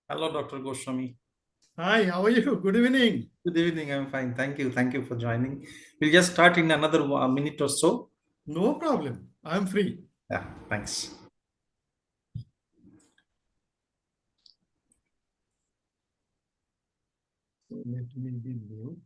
Hello, Dr. Goswami. Hi, how are you? Good evening. Good evening. I'm fine. Thank you. Thank you for joining. We'll just start in another minute or so. No problem. I'm free. Yeah, thanks. So let me be mute.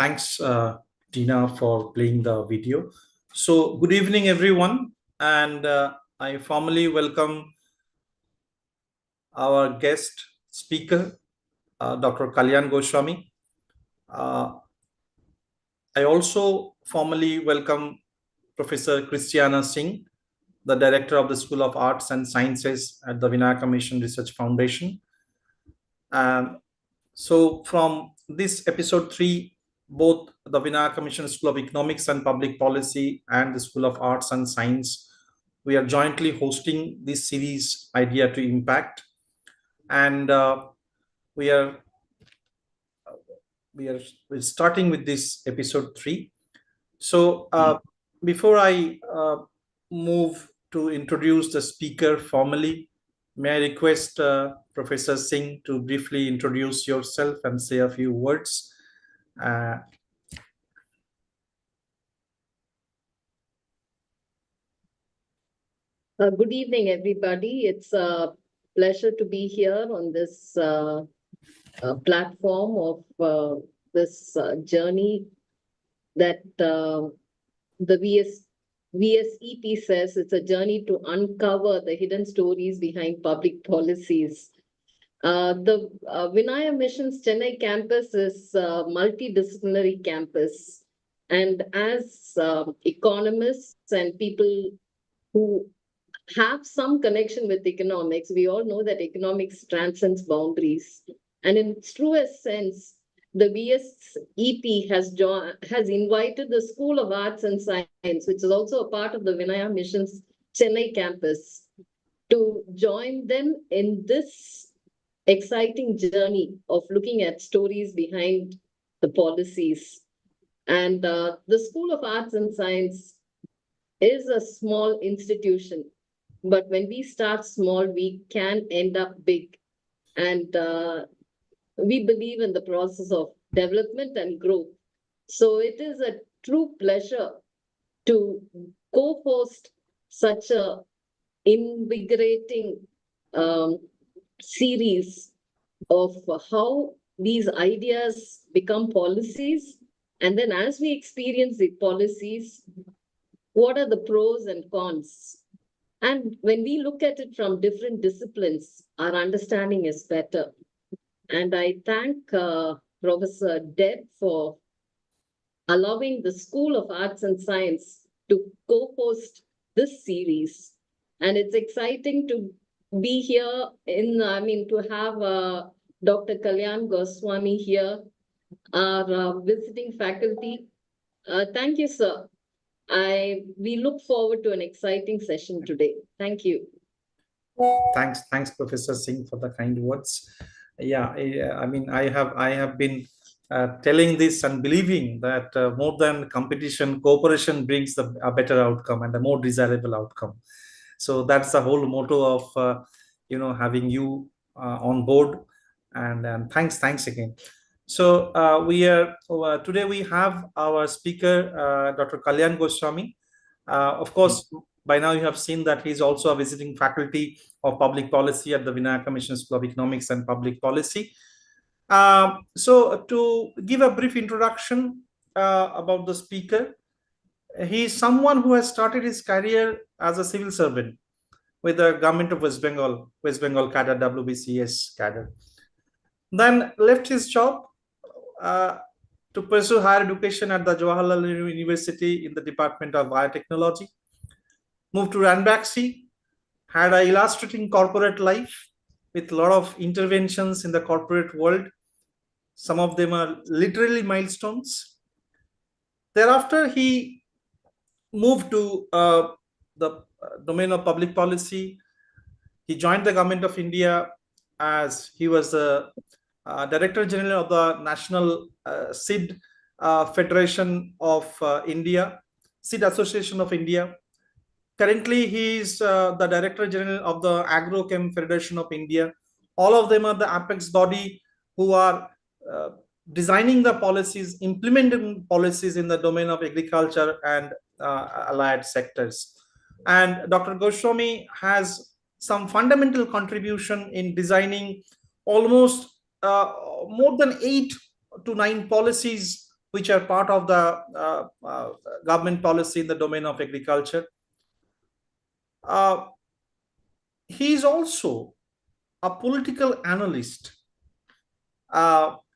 Thanks, Tina, for playing the video. So, good evening, everyone. And I formally welcome our guest speaker, Dr. Kalyan Goswami. Uh, I also formally welcome Professor Christiana Singh, the director of the School of Arts and Sciences at the Vinayaka Mission Research Foundation. And so, from this episode 3, both the Vinayaka Mission School of Economics and Public Policy and the School of Arts and Science, we are jointly hosting this series, Idea to Impact. And we are we are we're starting with this episode 3. So, before I move to introduce the speaker formally, may I request Professor Singh to briefly introduce yourself and say a few words? Uh, Good evening, everybody. It's a pleasure to be here on this platform of this journey that the VSEP says it's a journey to uncover the hidden stories behind public policies. The Vinaya Mission's Chennai campus is a multidisciplinary campus. And as economists and people who have some connection with economics, we all know that economics transcends boundaries. And in its truest sense, the VSEP has invited the School of Arts and Science, which is also a part of the Vinaya Mission's Chennai campus, to join them in this exciting journey of looking at stories behind the policies. And the School of Arts and Science is a small institution, but when we start small, we can end up big. And we believe in the process of development and growth. So it is a true pleasure to co-host such a invigorating series of how these ideas become policies. And then as we experience the policies, what are the pros and cons? And when we look at it from different disciplines, our understanding is better. And I thank Professor Deb for allowing the School of Arts and Science to co-host this series. And it's exciting to be here to have Dr. Kalyan Goswami here, our visiting faculty. Thank you, sir. We look forward to an exciting session today. Thank you. Thanks, Professor Singh, for the kind words. Yeah, I have been telling this and believing that more than competition, cooperation brings a better outcome and a more desirable outcome. So that's the whole motto of having you on board. And thanks again. So we are today we have our speaker, Dr. Kalyan Goswami. Of course, by now you have seen that he's also a visiting faculty of public policy at the Vinayaka Mission School of Economics and Public Policy. So to give a brief introduction about the speaker, he is someone who has started his career as a civil servant with the government of West Bengal cadre, WBCS cadre. Then left his job uh, to pursue higher education at the Jawaharlal Nehru University in the Department of Biotechnology. Moved to Ranbaxy, had an illustrating corporate life with a lot of interventions in the corporate world. Some of them are literally milestones. Thereafter, he moved to the domain of public policy. He joined the government of India as he was the Director General of the National SID Federation of India, SID Association of India. Currently, he is the Director General of the Agrochem Federation of India. All of them are the apex body who are designing the policies, implementing policies in the domain of agriculture and allied sectors. And Dr. Goswami has some fundamental contribution in designing almost more than 8 to 9 policies which are part of the government policy in the domain of agriculture. He is also a political analyst.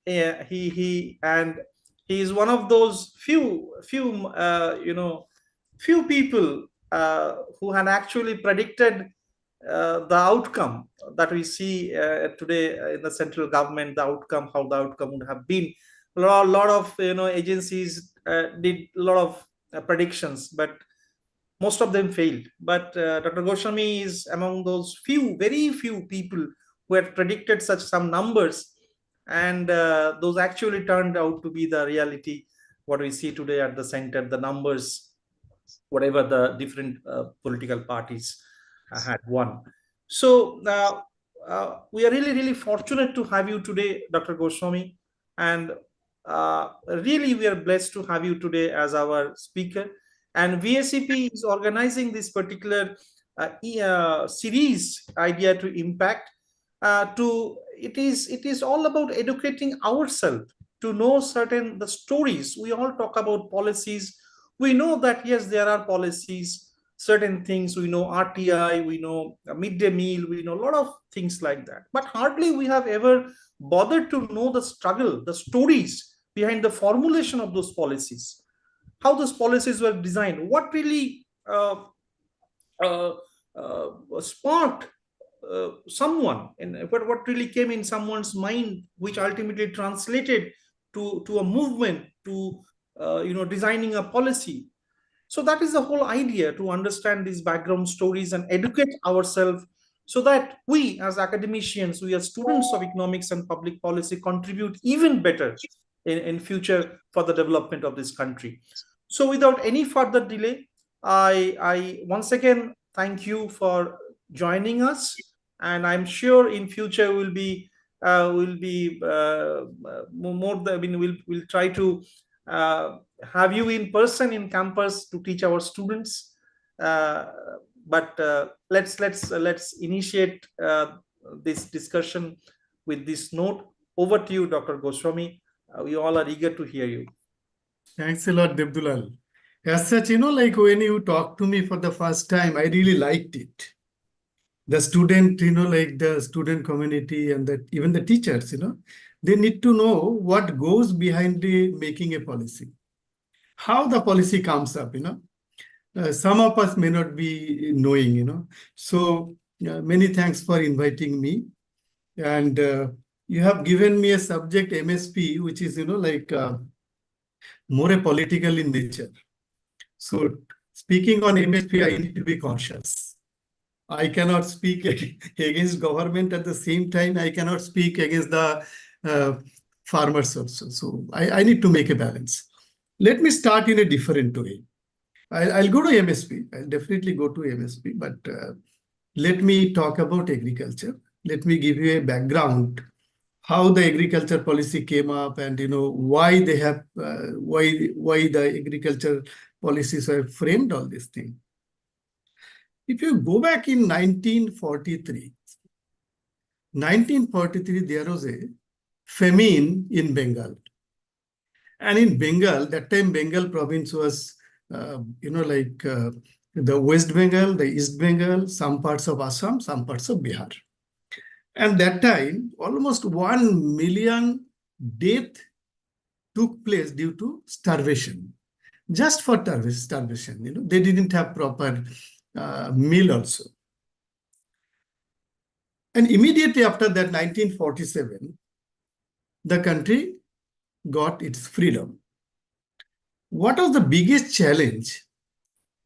He is one of those few people who had actually predicted the outcome that we see today in the central government, how the outcome would have been. A lot of agencies did a lot of predictions, but most of them failed. But Dr. Goswami is among those very few people who had predicted such some numbers, and those actually turned out to be the reality. What we see today at the center, the numbers, whatever the different political parties had won. So we are really fortunate to have you today, Dr. Goswami, and really we are blessed to have you today as our speaker. And VSEP is organizing this particular series, Idea to Impact. It is all about educating ourselves to know the stories. We all talk about policies. We know that yes, there are policies, certain things. We know RTI, we know midday meal, we know a lot of things like that. But hardly we have ever bothered to know the struggle, the stories behind the formulation of those policies, how those policies were designed, what really sparked someone, and what really came in someone's mind, which ultimately translated to a movement, to designing a policy. So that is the whole idea, to understand these background stories and educate ourselves, so that we as academicians, we as students of economics and public policy, contribute even better in future for the development of this country. So without any further delay, I once again thank you for joining us, and I'm sure in future we'll be more. We'll try to have you in person in campus to teach our students. Uh, but let's initiate this discussion with this note. Over to you, Dr. Goswami. We all are eager to hear you. Thanks a lot, Devdulal. As such, like when you talked to me for the first time, I really liked it. The student, like the student community and even the teachers, they need to know what goes behind the making a policy, how the policy comes up, some of us may not be knowing, So many thanks for inviting me. And you have given me a subject, MSP, which is, more a political in nature. So speaking on MSP, I need to be cautious. I cannot speak against government at the same time. I cannot speak against the farmers also. So I need to make a balance. Let me start in a different way. I'll go to MSP. I'll definitely go to MSP, but let me talk about agriculture. Let me give you a background how the agriculture policy came up, and why they have why the agriculture policies are framed, all this thing. If you go back in 1943, there was a famine in Bengal. And in Bengal, that time Bengal province was, the West Bengal, the East Bengal, some parts of Assam, some parts of Bihar. And that time, almost 1 million deaths took place due to starvation. Just for starvation, they didn't have proper meal also. And immediately after that, 1947, the country got its freedom. What was the biggest challenge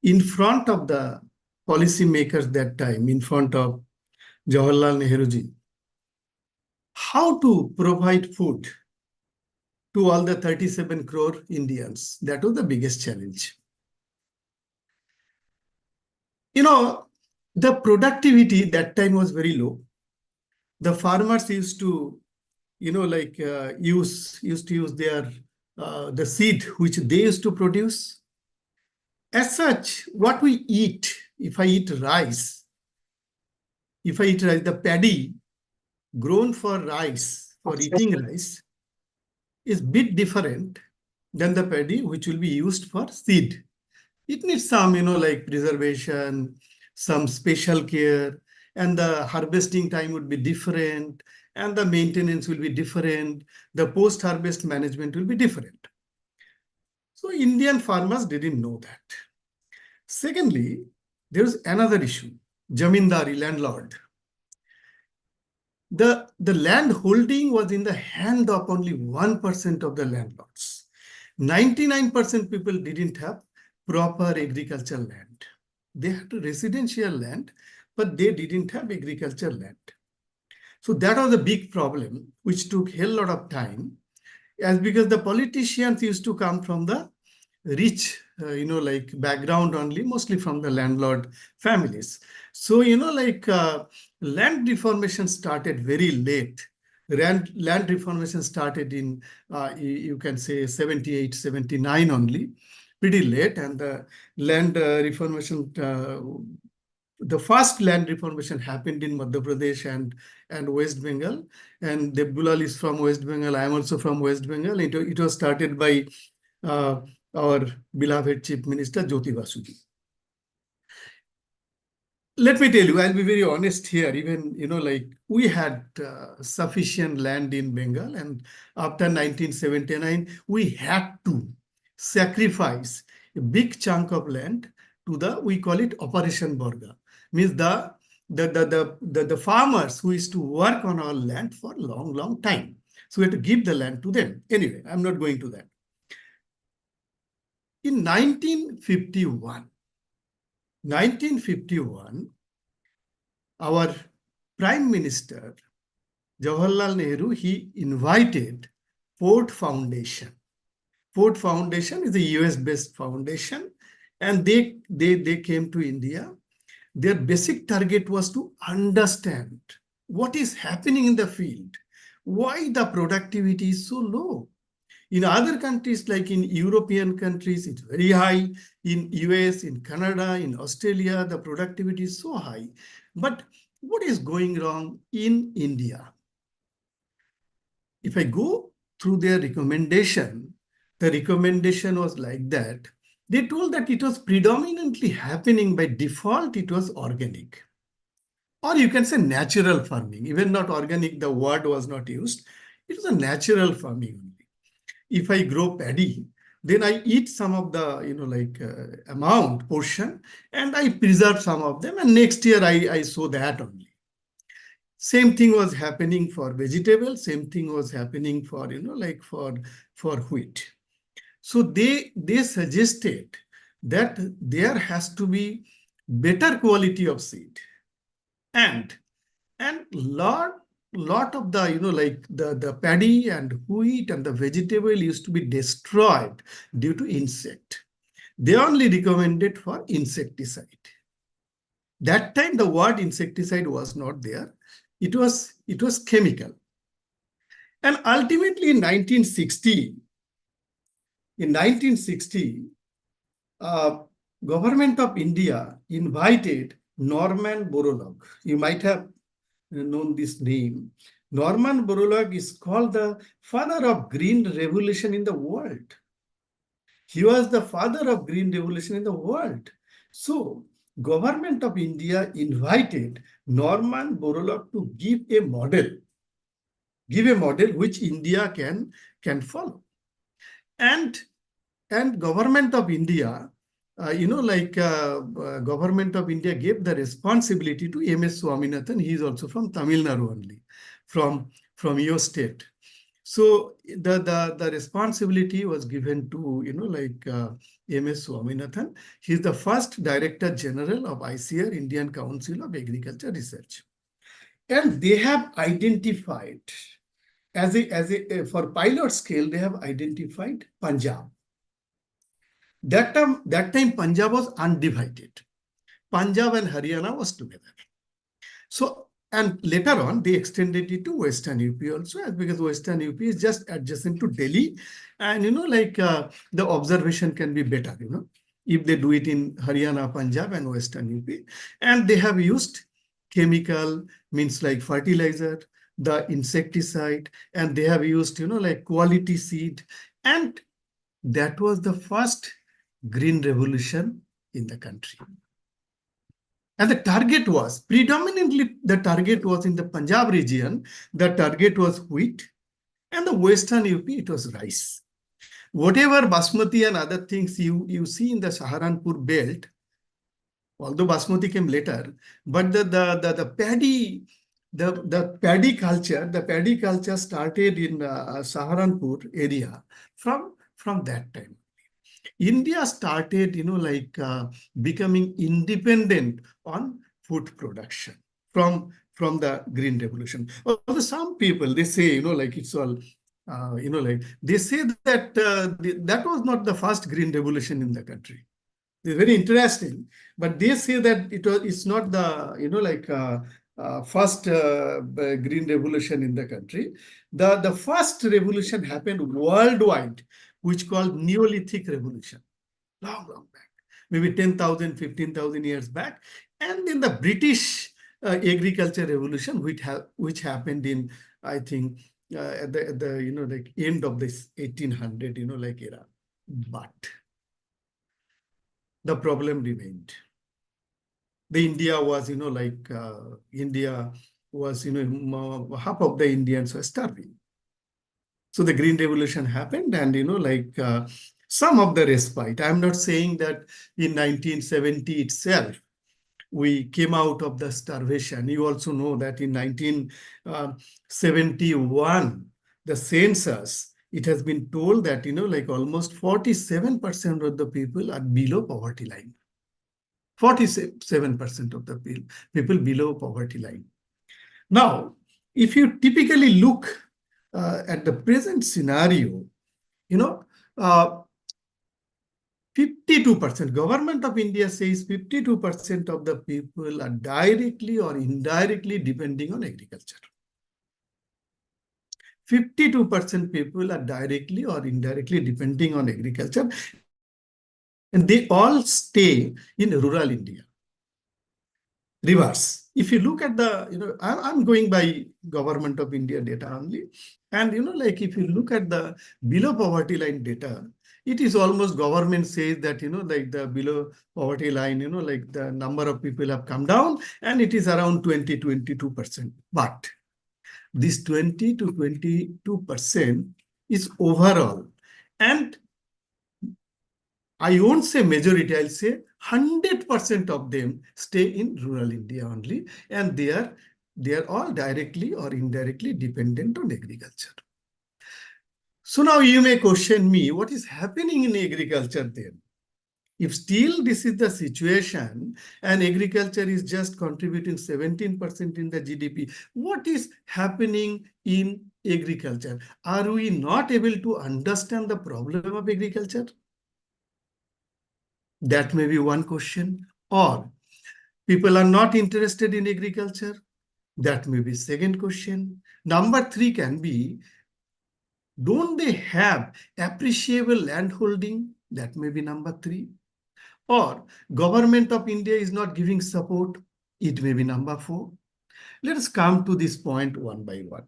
in front of the policymakers that time, in front of Jawaharlal Nehru ji? How to provide food to all the 37 crore Indians? That was the biggest challenge. The productivity that time was very low. The farmers used to, used to use their the seed which they used to produce. As such, what we eat, if I eat rice, the paddy grown for rice, for eating rice, is bit different than the paddy which will be used for seed. It needs some, preservation, some special care, and the harvesting time would be different, and the maintenance will be different. The post-harvest management will be different. So Indian farmers didn't know that. Secondly, there's another issue, Jamindari, landlord. The land holding was in the hand of only 1% of the landlords. 99% people didn't have proper agricultural land. They had residential land, but they didn't have agricultural land. So that was a big problem, which took a hell lot of time, as because the politicians used to come from the rich, background only, mostly from the landlord families. So, land reformation started very late. Land reformation started in, you can say, 78, 79 only, pretty late. And the land reformation, the first land reformation happened in Madhya Pradesh and West Bengal. And Devdulal is from West Bengal. I am also from West Bengal. It was started by our beloved Chief Minister, Jyoti Basuji. Let me tell you, I'll be very honest here. Even, we had sufficient land in Bengal. And after 1979, we had to sacrifice a big chunk of land to we call it Operation Borga. Means the farmers who used to work on our land for a long, long time. So we had to give the land to them. Anyway, I'm not going to that. In 1951, our Prime Minister, Jawaharlal Nehru, he invited Ford Foundation. Ford Foundation is a US-based foundation, and they came to India. Their basic target was to understand what is happening in the field, why the productivity is so low. In other countries, like in European countries, it's very high. In US, in Canada, in Australia, the productivity is so high. But what is going wrong in India? If I go through their recommendation, the recommendation was like that. They told that it was predominantly happening by default, it was organic. Or you can say natural farming, even not organic, the word was not used. It was a natural farming only. If I grow paddy, then I eat some of the, amount, portion, and I preserve some of them, and next year I sow that only. Same thing was happening for vegetables, same thing was happening for, for wheat. So they suggested that there has to be better quality of seed. And lot of the, the paddy and wheat and the vegetable used to be destroyed due to insect. They only recommended for insecticide. That time the word insecticide was not there. It was chemical. And ultimately in 1960, Government of India invited Norman Borlaug. You might have known this name. Norman Borlaug is called the father of green revolution in the world. He was the father of green revolution in the world. So Government of India invited Norman Borlaug to give a model which India can follow. And Government of India, Government of India gave the responsibility to M.S. Swaminathan. He is also from Tamil Nadu only, from your state. So the responsibility was given to, M.S. Swaminathan. He is the first Director General of ICR, Indian Council of Agriculture Research. And they have identified, for pilot scale, they have identified Punjab. That time Punjab was undivided. Punjab and Haryana was together. So, and later on, they extended it to Western UP also, because Western UP is just adjacent to Delhi. And, the observation can be better, if they do it in Haryana, Punjab and Western UP. And they have used chemical, means like fertilizer, the insecticide, and they have used, quality seed. And that was the first green revolution in the country. And the target was, predominantly the target was in the Punjab region, the target was wheat, and the Western UP, it was rice. Whatever basmati and other things you see in the Saharanpur belt, although basmati came later, but the paddy culture started in Saharanpur area from that time. India started, becoming independent on food production from the Green Revolution. Although some people, they say, it's all, they say that that was not the first Green Revolution in the country. It's very interesting, but they say that it's not the, first Green Revolution in the country. The first revolution happened worldwide, which called Neolithic Revolution, long back, maybe 10,000, 15,000 years back. And then the British agriculture revolution, which happened in, I think, at the end of this 1800, era. But the problem remained. The India was, India was, half of the Indians were starving. So the Green Revolution happened, and some of the respite. I'm not saying that in 1970 itself we came out of the starvation. You also know that in 1971, the census, it has been told that almost 47% of the people are below poverty line. 47% of the people below poverty line. Now, if you typically look at the present scenario, 52%, Government of India says 52% of the people are directly or indirectly depending on agriculture. 52% people are directly or indirectly depending on agriculture, and they all stay in rural India. Reverse. If you look at the, I'm going by Government of India data only. And, like if you look at the below poverty line data, it is almost government says that, like the below poverty line, like the number of people have come down and it is around 20-22%. But this 20 to 22% is overall. And I won't say majority, I'll say 100% of them stay in rural India only, and they are all directly or indirectly dependent on agriculture. So now you may question me, what is happening in agriculture then? If still this is the situation and agriculture is just contributing 17% in the GDP, what is happening in agriculture? Are we not able to understand the problem of agriculture? That may be one question. Or people are not interested in agriculture. That may be second question. Number three can be, don't they have appreciable land holding? That may be number three. Or government of India is not giving support. It may be number four. Let us come to this point one by one.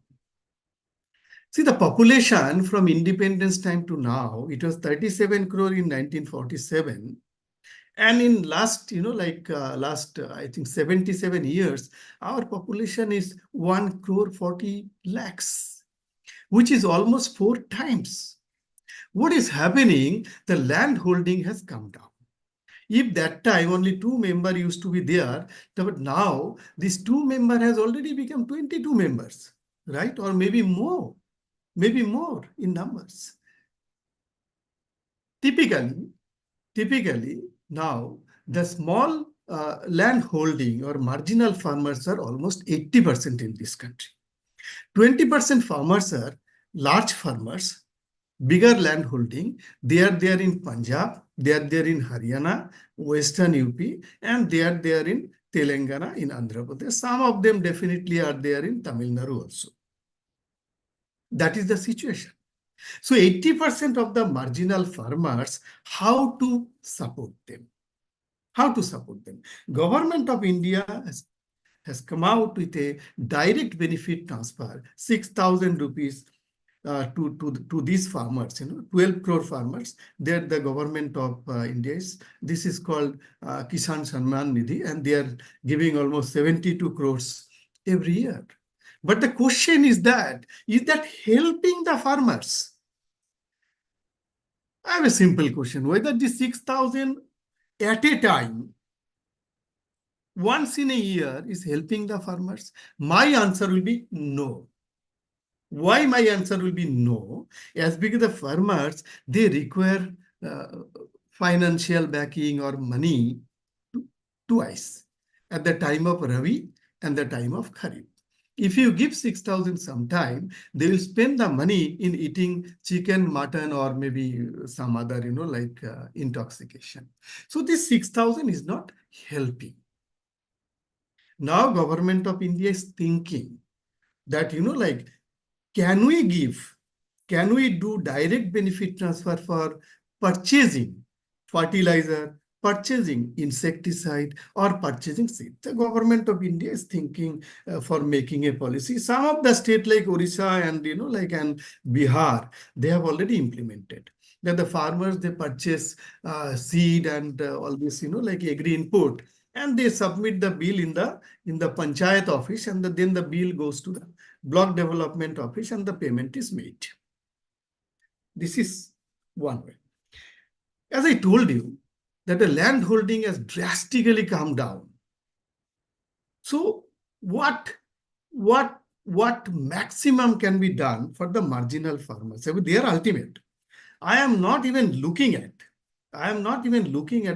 See, the population from independence time to now, it was 37 crore in 1947. And in last, I think 77 years, our population is 1 crore 40 lakhs, which is almost 4 times. What is happening? The land holding has come down. If that time only 2 members used to be there, but now this 2 member has already become 22 members, right? Or maybe more in numbers. Typically, now the small land holding or marginal farmers are almost 80% in this country. 20% farmers are large farmers, bigger land holding. They are there in Punjab, they are there in Haryana, Western UP, and they are there in Telangana, in Andhra Pradesh. Some of them definitely are there in Tamil Nadu also. That is the situation. So 80% of the marginal farmers, how to support them? How to support them? Government of India has come out with a direct benefit transfer, 6,000 rupees to these farmers, 12 crore farmers. They're the government of India. This is called Kisan Samman Nidhi, and they are giving almost 72 crores every year. But the question is that helping the farmers? I have a simple question. Whether the 6,000 at a time, once in a year, is helping the farmers? My answer will be no. Why my answer will be no? As because the farmers, they require financial backing or money twice, at the time of Rabi and the time of Kharif. If you give 6,000 sometime, they will spend the money in eating chicken, mutton, or maybe some other, intoxication. So this 6,000 is not helping. Now government of India is thinking that, can we do direct benefit transfer for purchasing fertilizer, purchasing insecticide, or purchasing seed? The government of India is thinking for making a policy. Some of the states like Orissa and, and Bihar, they have already implemented that the farmers, they purchase seed and all this, agri input, and they submit the bill in the panchayat office, and then the bill goes to the block development office and the payment is made. This is one way. As I told you, that the land holding has drastically come down. So what maximum can be done for the marginal farmers? I mean, they are ultimate. I am not even looking at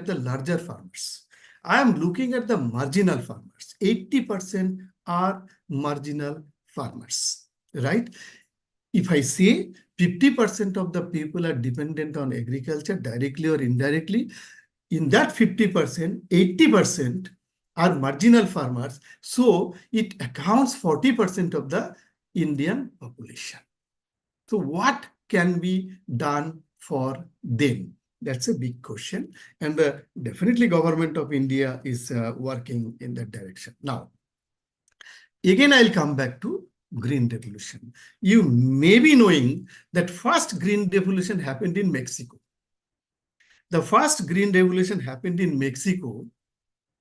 the larger farmers. I am looking at the marginal farmers. 80% are marginal farmers, right? If I say 50% of the people are dependent on agriculture directly or indirectly, in that 50%, 80% are marginal farmers. So it accounts 40% of the Indian population. So what can be done for them? That's a big question. And definitely government of India is working in that direction. Now, again, I'll come back to Green Revolution. You may be knowing that first Green Revolution happened in Mexico. The first Green Revolution happened in Mexico,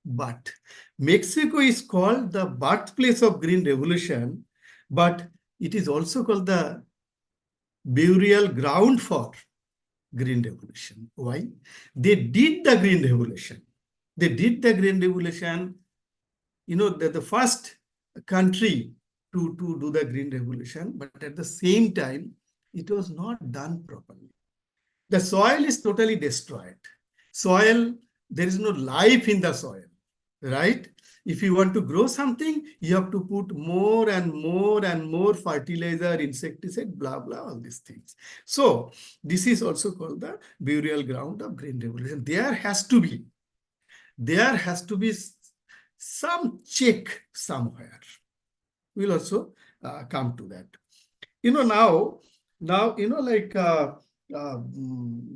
but Mexico is called the birthplace of Green Revolution, but it is also called the burial ground for Green Revolution. Why? They did the Green Revolution. They did the Green Revolution, the first country to do the Green Revolution, but at the same time, it was not done properly. The soil is totally destroyed. Soil, there is no life in the soil, right? If you want to grow something, you have to put more and more and more fertilizer, insecticide, blah, blah, all these things. So this is also called the burial ground of Green Revolution. There has to be some check somewhere. We'll also come to that. Now,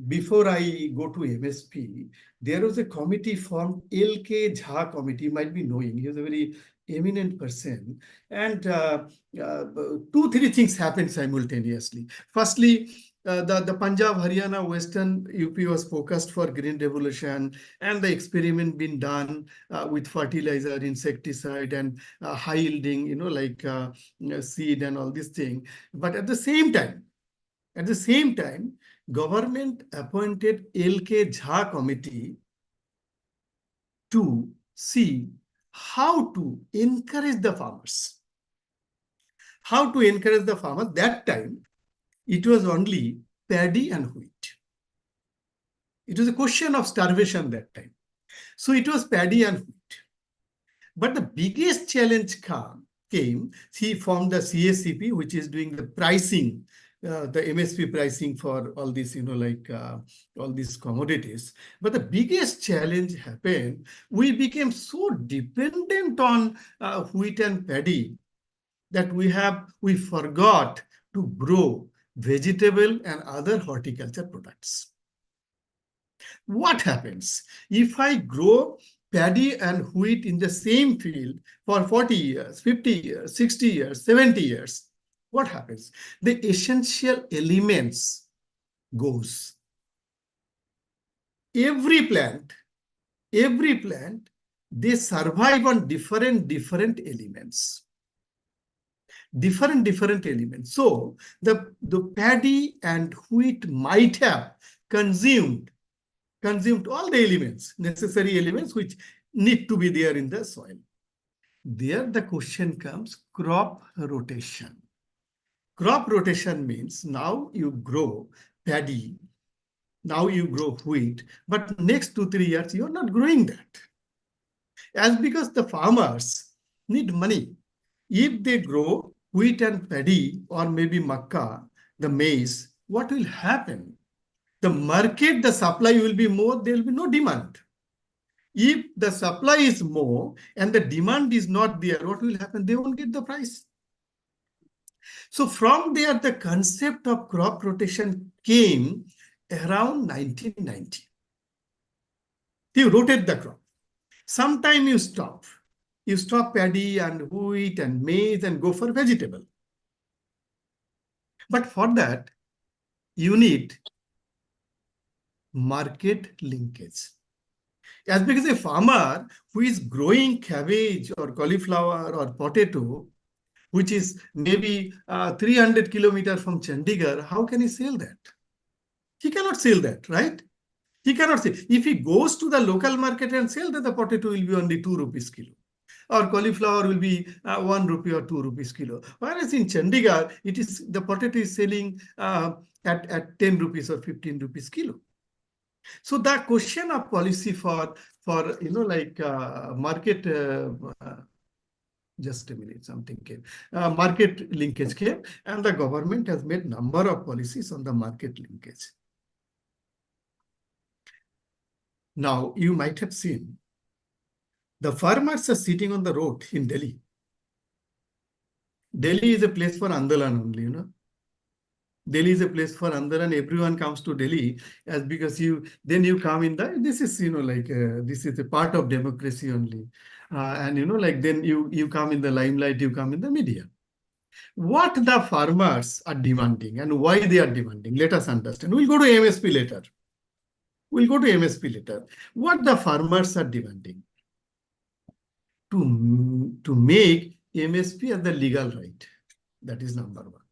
before I go to MSP, there was a committee formed, L.K. Jha committee, you might be knowing. He was a very eminent person. And 2-3 things happened simultaneously. Firstly, the Punjab, Haryana, Western UP was focused for Green Revolution, and the experiment been done with fertilizer, insecticide, and high yielding, seed and all these things. But at the same time, government appointed L.K. Jha committee to see how to encourage the farmers. How to encourage the farmers? That time, it was only paddy and wheat. It was a question of starvation that time. So it was paddy and wheat. But the biggest challenge came, he formed the CSCP, which is doing the pricing, the MSP pricing for all these, all these commodities. But the biggest challenge happened, we became so dependent on wheat and paddy that we forgot to grow vegetable and other horticulture products. What happens if I grow paddy and wheat in the same field for 40 years, 50 years, 60 years, 70 years? What happens? The essential elements goes. Every plant, they survive on different elements. Different elements. So the paddy and wheat might have consumed all the elements, necessary elements which need to be there in the soil. There the question comes, crop rotation. Crop rotation means now you grow paddy, now you grow wheat, but next 2-3 years you're not growing that. As because the farmers need money. If they grow wheat and paddy or maybe makkah, the maize, what will happen? The market, the supply will be more, there will be no demand. If the supply is more and the demand is not there, what will happen? They won't get the price. So from there, the concept of crop rotation came around 1990. You rotate the crop. Sometime you stop. You stop paddy and wheat and maize and go for vegetable. But for that, you need market linkage. As because a farmer who is growing cabbage or cauliflower or potato, which is maybe 300 kilometers from Chandigarh, how can he sell that? He cannot sell that, right? He cannot sell. If he goes to the local market and sell that, the potato will be only 2 rupees kilo. Or cauliflower will be 1 rupee or 2 rupees kilo. Whereas in Chandigarh, the potato is selling at 10 rupees or 15 rupees kilo. So the question of policy for market, just a minute, something came. Market linkage came, and the government has made number of policies on the market linkage. Now, you might have seen the farmers are sitting on the road in Delhi. Delhi is a place for Andolan only, Delhi is a place for Andhra, and everyone comes to Delhi as because then you come in this is this is a part of democracy only, and like then you come in the limelight, you come in the media. What the farmers are demanding and why they are demanding, let us understand. We'll go to MSP later. What the farmers are demanding to make MSP as the legal right. That is number one.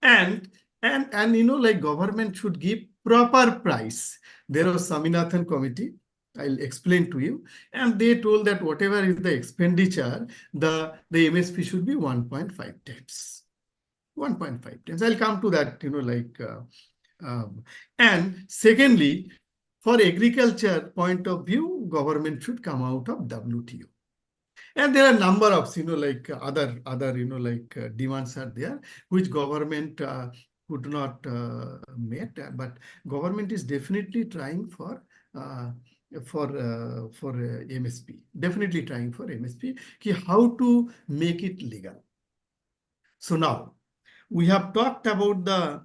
And like government should give proper price. There was Saminathan committee. I'll explain to you. And they told that whatever is the expenditure, the MSP should be 1.5 times. 1.5 times. I'll come to that, and secondly, for agriculture point of view, government should come out of WTO. And there are a number of, other demands are there, which government could not meet, but government is definitely trying for MSP. Definitely trying for MSP. How to make it legal. So now we have talked about the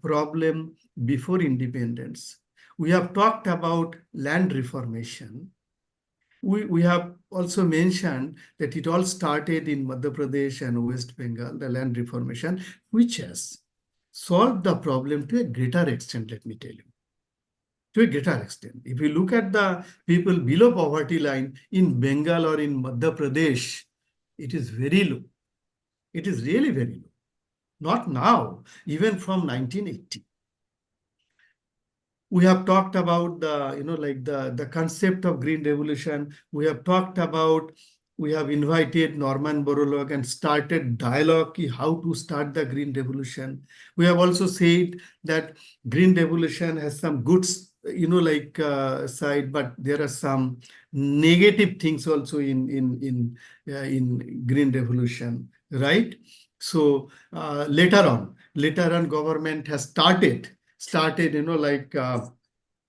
problem before independence. We have talked about land reformation. We have also mentioned that it all started in Madhya Pradesh and West Bengal, the land reformation, which has solved the problem to a greater extent, let me tell you. To a greater extent. If you look at the people below poverty line in Bengal or in Madhya Pradesh, it is very low. It is really very low. Not now, even from 1980. We have talked about the concept of green revolution. We have invited Norman Borlaug and started dialogue how to start the green revolution. We have also said that green revolution has some good side, but there are some negative things also in green revolution, right? So later on, government has started,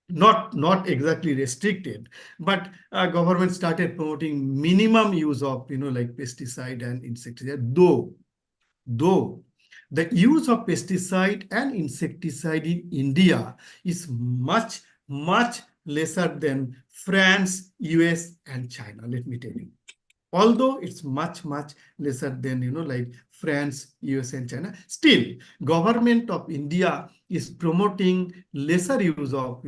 not exactly restricted, but government started promoting minimum use of, pesticide and insecticide, though the use of pesticide and insecticide in India is much, much lesser than France, US, and China, let me tell you. Although it's much, much lesser than, France, US, and China, still, government of India is promoting lesser use of,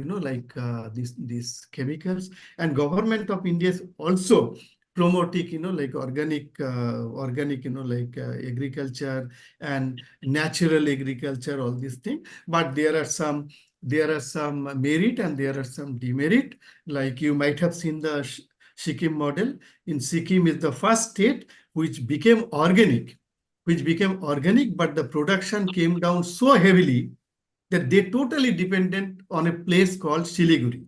these chemicals, and government of India is also promoting, organic, agriculture and natural agriculture, all these things. But there are some merit and there are some demerit. Like you might have seen the Sikkim model. In Sikkim is the first state which became organic, but the production came down so heavily that they totally dependent on a place called Siliguri.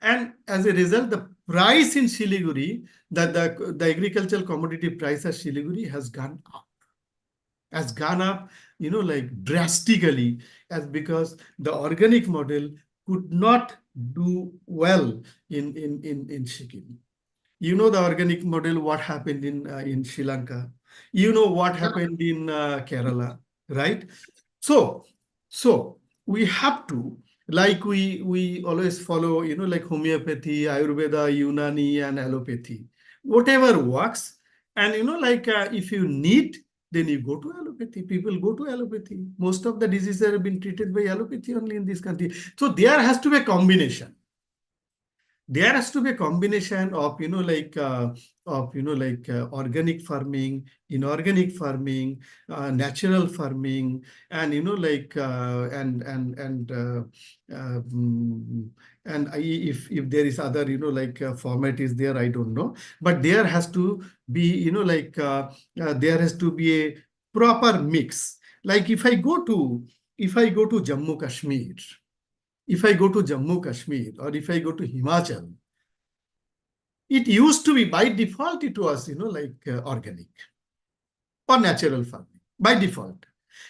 And as a result, the price in Siliguri, the agricultural commodity price at Siliguri has gone up, drastically, as because the organic model could not do well in Sikkim. You know the organic model, what happened in Sri Lanka. You know what happened in Kerala, right? So we have to, like we always follow, like homeopathy, Ayurveda, Unani, and allopathy. Whatever works, and if you need, then you go to allopathy. People go to allopathy. Most of the diseases have been treated by allopathy only in this country. So there has to be a combination. There has to be a combination of organic farming, inorganic farming, natural farming, and if there is other format is there, I don't know, but there has to be there has to be a proper mix. Like if I go to Jammu Kashmir, or if I go to Himachal, it used to be by default, it was, organic or natural farming by default.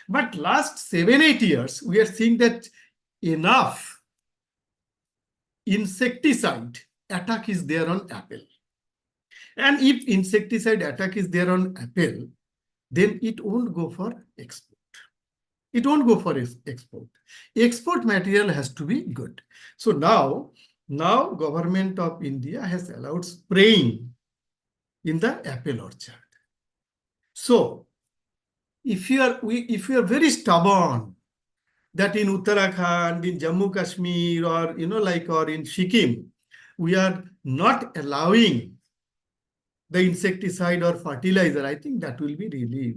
But last 7-8 years, we are seeing that enough insecticide attack is there on apple. And if insecticide attack is there on apple, then it won't go for export. It won't go for export. Export material has to be good. So now government of India has allowed spraying in the apple orchard. So if you are very stubborn that in Uttarakhand, in Jammu Kashmir, or or in Sikkim, we are not allowing the insecticide or fertilizer, I think that will be really,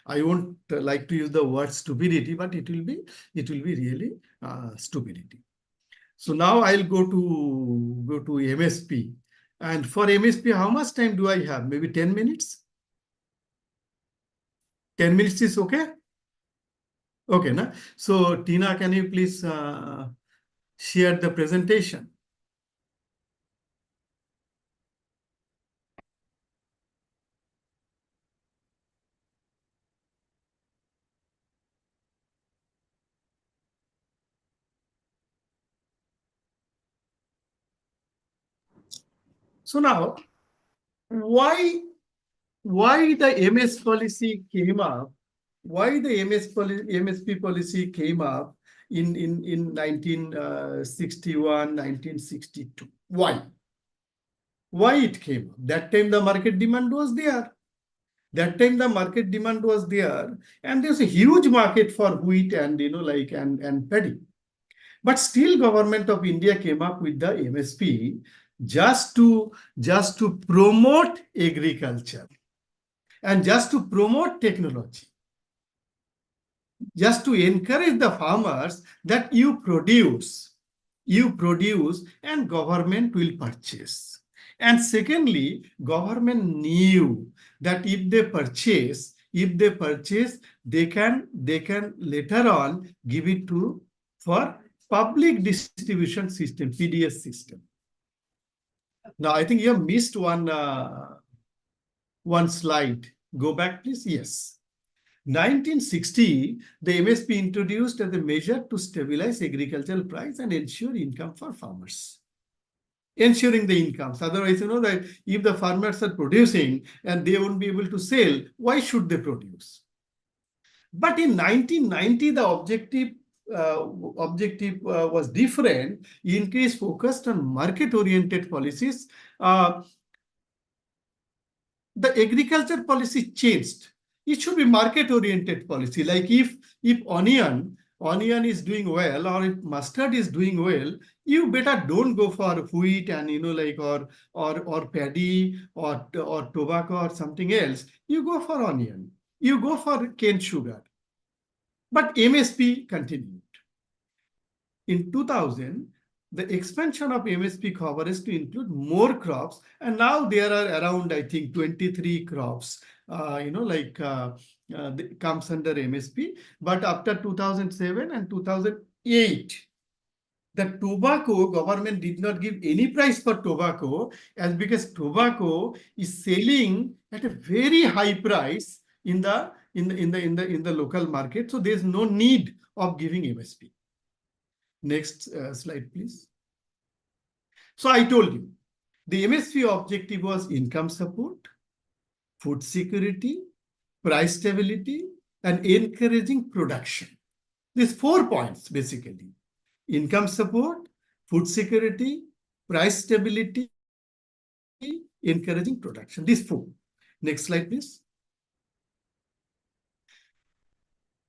I won't like to use the word stupidity, but it will be really stupidity. So now I'll go to MSP. And for MSP, how much time do I have? Maybe 10 minutes? 10 minutes is okay? Okay, na? So Tina, can you please share the presentation? So now, why the MS policy came up? Why the MSP policy came up in 1961, 1962? Why? Why it came up? That time the market demand was there. That time the market demand was there, and there's a huge market for wheat and and paddy. But still, government of India came up with the MSP just to promote agriculture and just to promote technology, just to encourage the farmers that you produce and government will purchase. And secondly, government knew that if they purchase, they can later on give it to for public distribution system, PDS system. Now, I think you have missed one slide. Go back, please. Yes. 1960, the MSP introduced as a measure to stabilize agricultural price and ensure income for farmers. Ensuring the incomes. Otherwise, that if the farmers are producing and they won't be able to sell, why should they produce? But in 1990, the objective was different. Increase focused on market-oriented policies. The agriculture policy changed. It should be market-oriented policy. Like if onion is doing well, or if mustard is doing well, you better don't go for wheat and or paddy or tobacco or something else. You go for onion. You go for cane sugar. But MSP continued. In 2000, the expansion of MSP coverage to include more crops, and now there are around, I think, 23 crops, comes under MSP. But after 2007 and 2008, the tobacco, government did not give any price for tobacco, as because tobacco is selling at a very high price in the local market. So there's no need of giving MSP. Next slide, please. So I told you, the MSP objective was income support, food security, price stability, and encouraging production. These 4 points, basically. Income support, food security, price stability, encouraging production. These 4. Next slide, please.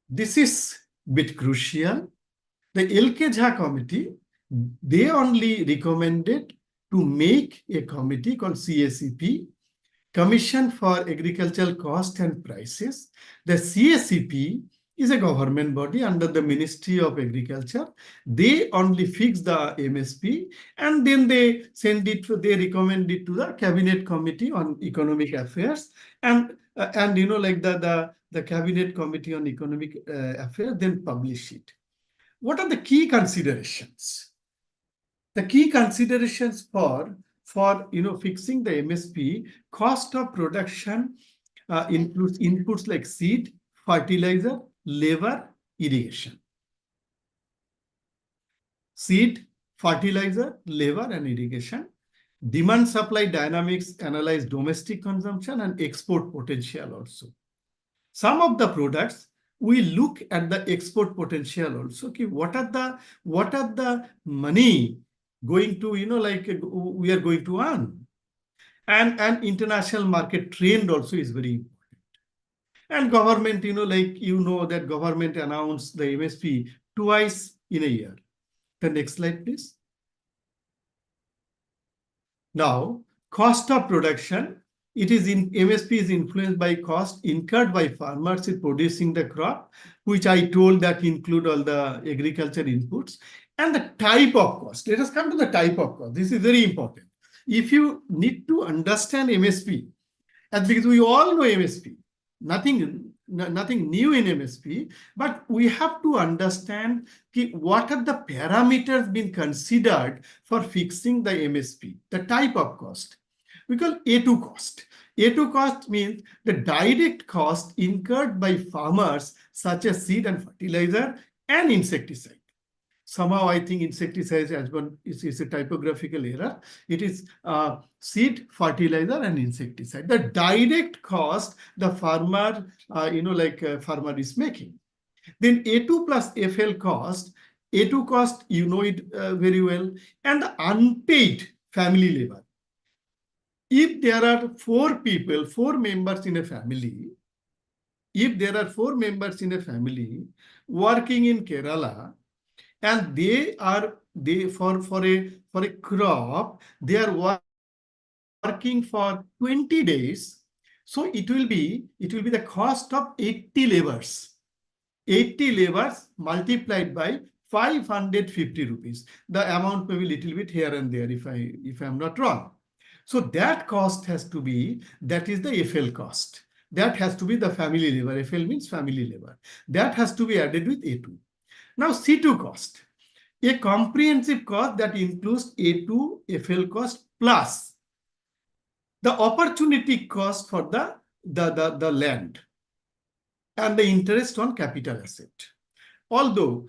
This is a bit crucial. The L.K. Jha committee, they only recommended to make a committee called CACP, Commission for Agricultural Cost and Prices. The CACP is a government body under the Ministry of Agriculture. They only fix the MSP, and then they recommend it to the Cabinet Committee on Economic Affairs, and the Cabinet Committee on Economic Affairs then publish it. What are the key considerations? The key considerations for fixing the MSP: cost of production includes inputs like seed, fertilizer, labor, irrigation. Seed, fertilizer, labor, and irrigation. Demand supply dynamics analyze domestic consumption and export potential also. Some of the products we look at the export potential also. Okay, what are the money going to, we are going to earn, and international market trend also is very important. And government, that government announced the MSP twice in a year. The next slide, please. Now, cost of production, MSP is influenced by cost incurred by farmers in producing the crop, which I told that include all the agriculture inputs, and the type of cost. Let us come to the type of cost. This is very important. If you need to understand MSP, and because we all know MSP, nothing new in MSP, but we have to understand what are the parameters being considered for fixing the MSP, the type of cost. We call A2 cost. A2 cost means the direct cost incurred by farmers, such as seed and fertilizer and insecticide. Somehow I think insecticide is a typographical error. It is seed, fertilizer, and insecticide. The direct cost the farmer, farmer is making. Then A2 plus FL cost. A2 cost, you know it very well, and the unpaid family labor. If there are four members in a family, working in Kerala, and for a crop, they are working for 20 days. So it will be the cost of 80 laborers. 80 laborers multiplied by 550 rupees. The amount may be a little bit here and there if I'm not wrong. So that cost has to be, that is the FL cost. That has to be the family labor. FL means family labor. That has to be added with A2. Now C2 cost, a comprehensive cost that includes A2 FL cost plus the opportunity cost for the land and the interest on capital asset. Although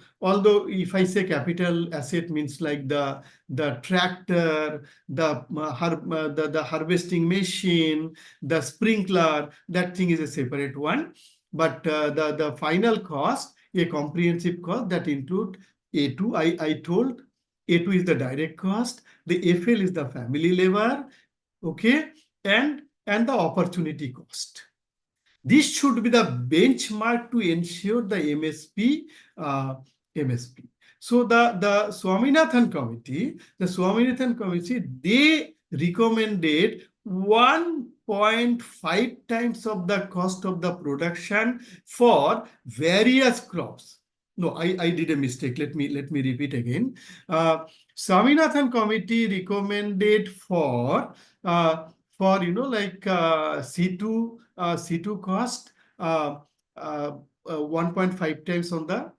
if I say capital asset means like the tractor, the harvesting machine, the sprinkler, that thing is a separate one. But the final cost, a comprehensive cost that include A2, I told A2 is the direct cost, the FL is the family labor, okay, and the opportunity cost. This should be the benchmark to ensure the MSP. So the Swaminathan committee, they recommended 1.5 times of the cost of the production for various crops. No, I did a mistake. Let me repeat again. Swaminathan committee recommended for C2 cost 1.5 times on the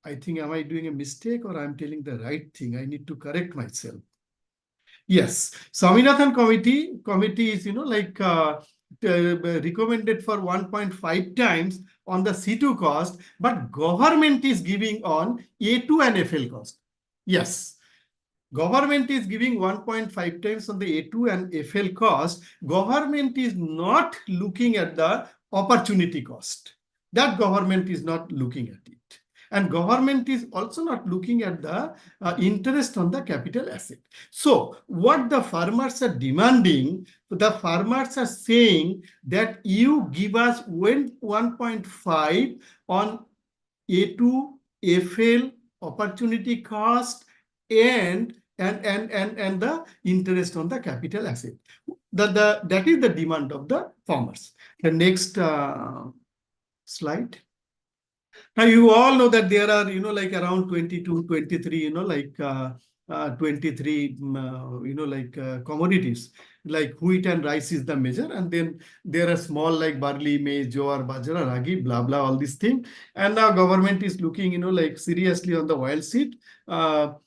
I think, am I doing a mistake or I'm telling the right thing? I need to correct myself. Yes, Swaminathan committee is recommended for 1.5 times on the C2 cost, but government is giving on A2 and FL cost. Yes. Government is giving 1.5 times on the A2 and FL cost. Government is not looking at the opportunity cost. That government is not looking at it. And government is also not looking at the interest on the capital asset. So what the farmers are demanding, the farmers are saying that you give us 1.5 on A2, FL, opportunity cost, and the interest on the capital asset. That is the demand of the farmers. The next slide. Now you all know that there are around 22, 23 23 commodities, like wheat and rice is the major, and then there are small like barley, maize, jowar, bajra, ragi, blah blah, all these things. And now government is looking seriously on the oil seed, to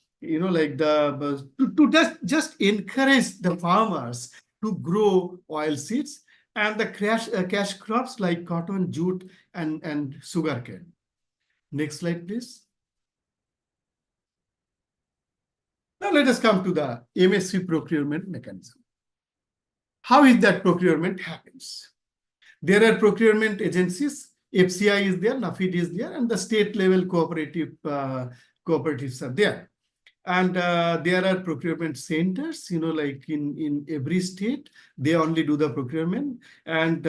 just encourage the farmers to grow oil seeds and the cash crops like cotton, jute, and sugarcane. Next slide, please. Now let us come to the MSP procurement mechanism. How is that procurement happens? There are procurement agencies. FCI is there, NAFID is there, and the state level cooperatives are there. And there are procurement centers, like in every state, they only do the procurement, and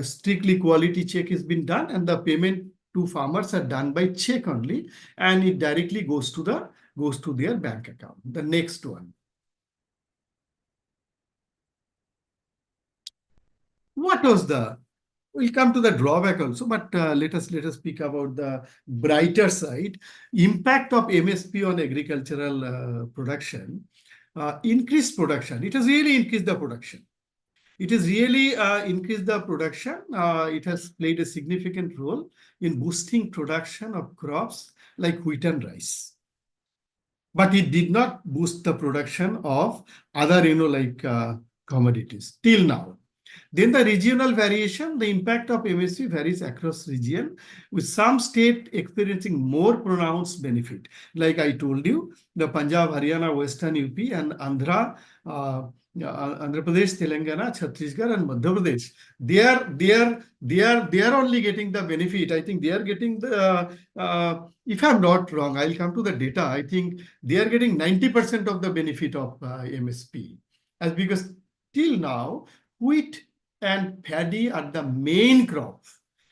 strictly quality check has been done, and the payment to farmers are done by check only, and it directly goes to their bank account. The next one. What was we'll come to the drawback also, but let us speak about the brighter side. Impact of MSP on agricultural production. Increased production. It has really increased the production. It has really increased the production. It has played a significant role in boosting production of crops like wheat and rice. But it did not boost the production of other, commodities till now. Then the regional variation, the impact of MSP varies across region, with some state experiencing more pronounced benefit. Like I told you, the Punjab, Haryana, Western UP, and Andhra Pradesh, Telangana, Chhattisgarh, and Madhya Pradesh. They are only getting the benefit. I think they are getting the. If I'm not wrong, I'll come to the data. I think they are getting 90% of the benefit of MSP, as because till now wheat and paddy are the main crop.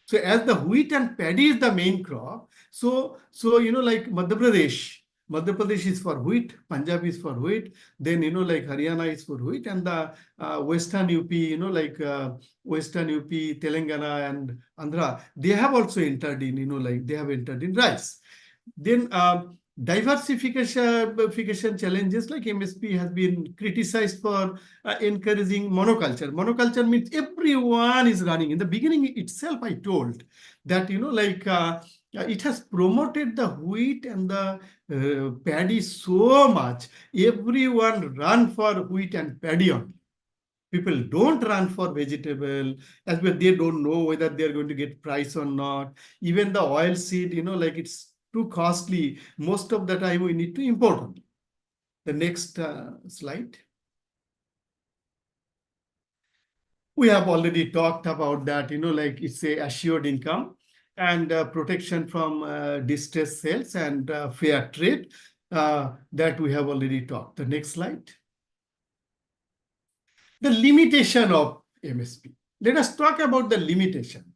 So as the wheat and paddy is the main crop, so like Madhya Pradesh is for wheat, Punjab is for wheat, then like Haryana is for wheat, and the Western UP, Western UP, Telangana, and Andhra, they have also entered in, they have entered in rice. Then diversification challenges like MSP has been criticized for encouraging monoculture. Monoculture means everyone is running. In the beginning itself, I told that, it has promoted the wheat and the paddy so much. Everyone run for wheat and paddy only. People don't run for vegetable, as well they don't know whether they're going to get price or not. Even the oil seed, it's too costly. Most of the time we need to import only. The next slide. We have already talked about that, it's a assured income and protection from distress sales and fair trade that we have already talked. The next slide. The limitation of MSP. Let us talk about the limitation.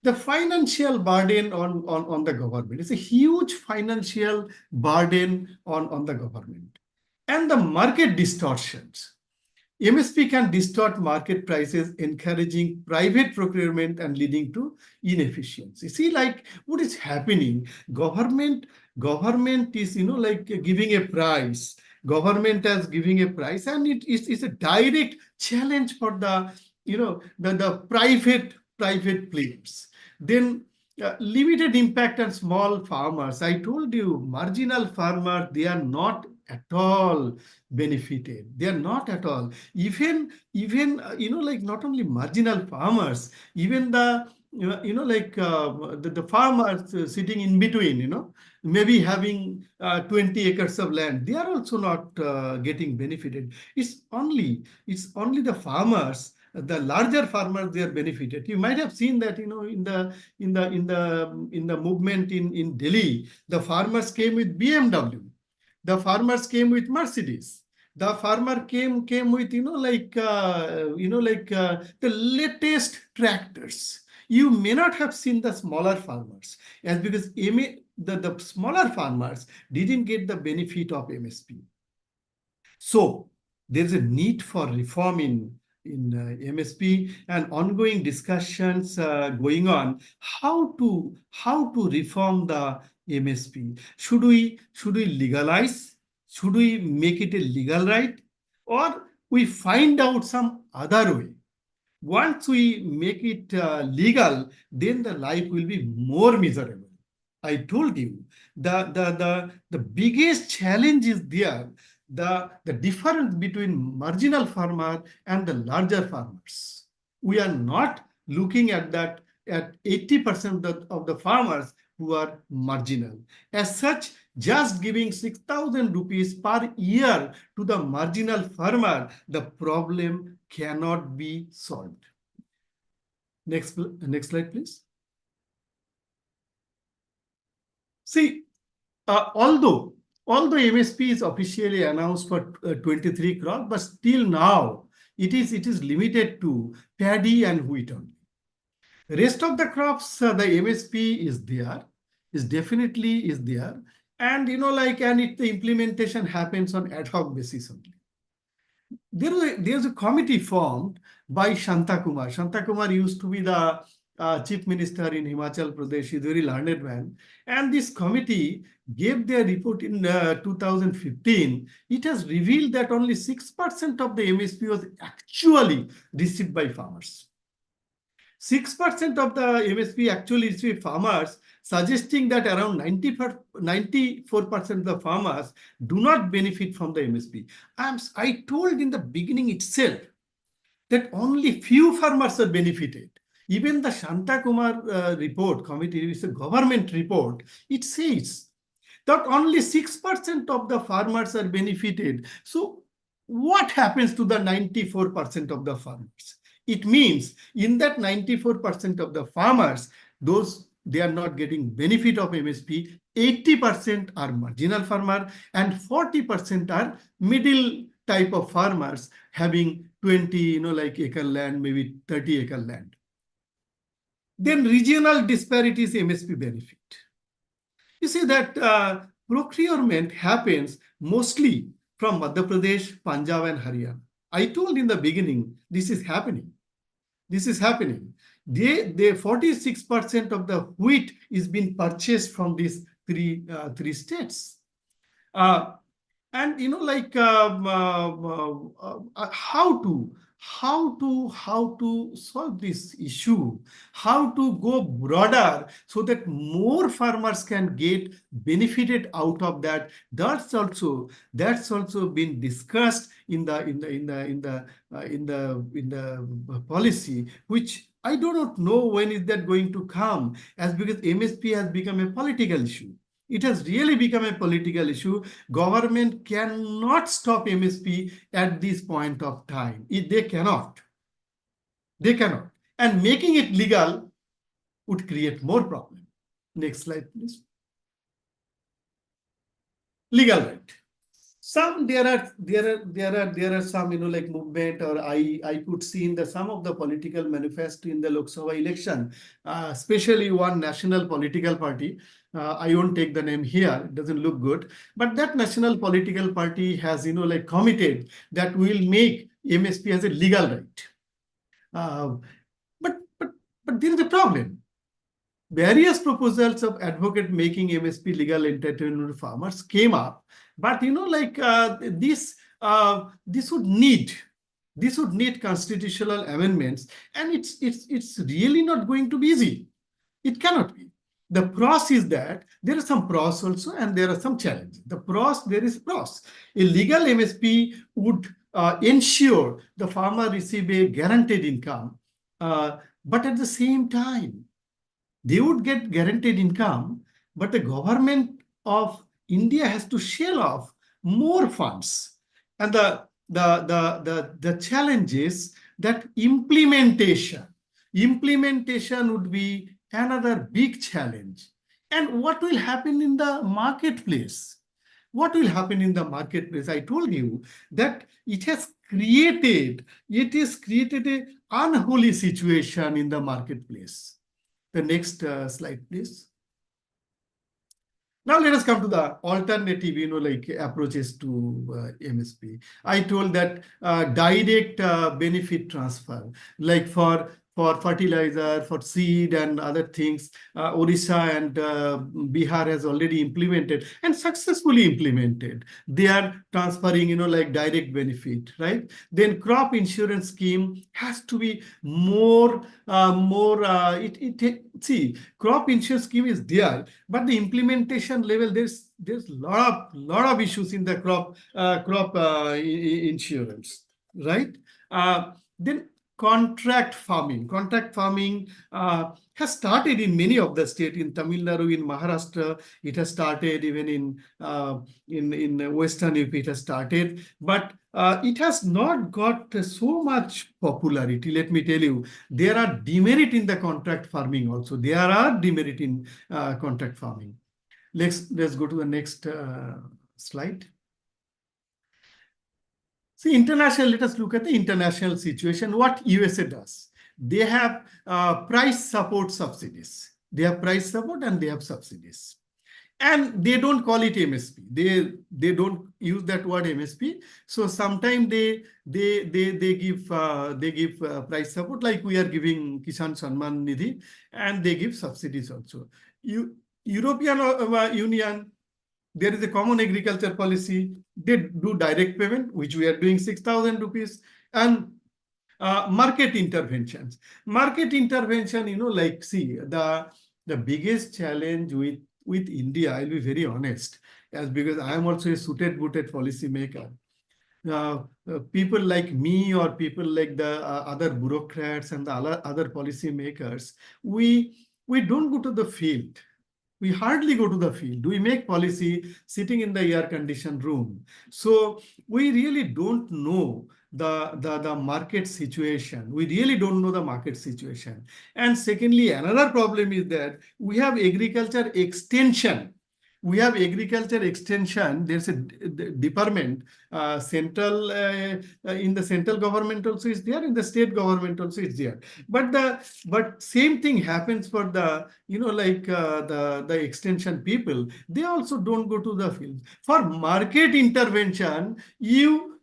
The financial burden on the government. It's a huge financial burden on the government. And the market distortions. MSP can distort market prices, encouraging private procurement and leading to inefficiency. See, like what is happening? Government is, giving a price. Government is giving a price, and it's a direct challenge for the, the private players. Then limited impact on small farmers. I told you, marginal farmers, they are not at all benefited. They are not at all. Even not only marginal farmers, even the the farmers sitting in between, maybe having 20 acres of land, they are also not getting benefited. It's only the farmers. The larger farmers, they are benefited. You might have seen that, in the movement in Delhi, the farmers came with BMW. The farmers came with Mercedes. The farmer came with the latest tractors. You may not have seen the smaller farmers, as because the smaller farmers didn't get the benefit of MSP. So there's a need for reform in MSP, and ongoing discussions going on how to reform the MSP. Should we legalize? Should we make it a legal right, or we find out some other way? Once we make it legal, then the life will be more miserable. I told you the biggest challenge is there. The difference between marginal farmer and the larger farmers. We are not looking at that at 80% of the farmers who are marginal. As such, just giving 6,000 rupees per year to the marginal farmer, the problem cannot be solved. Next slide, please. See, although MSP is officially announced for 23 crops, but still now it is limited to paddy and wheat only. Rest of the crops, the MSP is there, is definitely there, and the implementation happens on ad hoc basis only. There's a committee formed by Shanta Kumar. Shanta Kumar used to be the chief minister in Himachal Pradesh. He's a very learned man. And this committee gave their report in 2015. It has revealed that only 6% of the MSP was actually received by farmers. 6% of the MSP actually received farmers, suggesting that around 94% of the farmers do not benefit from the MSP. I told in the beginning itself that only few farmers are benefited. Even the Shanta Kumar report committee is a government report. It says that only 6% of the farmers are benefited. So what happens to the 94% of the farmers? It means in that 94% of the farmers, they are not getting benefit of MSP. 80% are marginal farmer and 40% are middle type of farmers having 20, acre land, maybe 30 acre land. Then regional disparities MSP benefit. You see that procurement happens mostly from Madhya Pradesh, Punjab, and Haryana. I told in the beginning, this is happening. This is happening. The 46% of the wheat is being purchased from these three states. And how to solve this issue, how to go broader so that more farmers can get benefited out of that. That's also been discussed in the policy, which I do not know when is that going to come, as because MSP has become a political issue. It has really become a political issue. Government cannot stop MSP at this point of time. They cannot. They cannot. And making it legal would create more problem. Next slide, please. Legal right. There are some movement, or I could see in some of the political manifesto in the Lok Sabha election, especially one national political party. I won't take the name here, it doesn't look good, but that national political party has committed that we will make MSP as a legal right. But there is a problem. Various proposals of advocate making MSP legal entertainment farmers came up, but this would need constitutional amendments, and it's really not going to be easy. It cannot be. The pros is that there are some pros also, and there are some challenges. The pros, there is pros. A legal MSP would ensure the farmer receive a guaranteed income, but at the same time, they would get guaranteed income, but the government of India has to shell off more funds. And the challenge is that implementation would be another big challenge. And what will happen in the marketplace? What will happen in the marketplace? I told you that it has created an unholy situation in the marketplace. The next slide, please. Now let us come to the alternative, approaches to MSP. I told that direct benefit transfer, like for fertilizer, for seed and other things, Odisha and Bihar has already implemented and successfully implemented. They are transferring, direct benefit, right? Then crop insurance scheme has to be more. See, crop insurance scheme is there, but the implementation level, there's lot of issues in the crop insurance, right? Then contract farming. Contract farming has started in many of the states. In Tamil Nadu, in Maharashtra, it has started. Even in Western UP, it has started. But it has not got so much popularity. Let me tell you, there are demerit in the contract farming also. There are demerit in contract farming. Let's go to the next slide. See, international, let us look at the international situation. What USA does, they have price support subsidies. They have price support and they have subsidies. And they don't call it MSP. They don't use that word MSP. So sometimes they give price support, like we are giving Kisan Samman Nidhi, and they give subsidies also. European Union, there is a common agriculture policy. They do direct payment, which we are doing 6,000 rupees, and market interventions. Market intervention, like, see, the biggest challenge with India, I'll be very honest, because I am also a suited-booted policy maker. People like me or people like the other bureaucrats and the other policy makers, we don't go to the field. We hardly go to the field. We make policy sitting in the air-conditioned room. So we really don't know the market situation. We really don't know the market situation. And secondly, another problem is that we have agriculture extension. There's a department, central, in the central government also is there, in the state government also is there. But same thing happens for the, the extension people. They also don't go to the field. For market intervention, you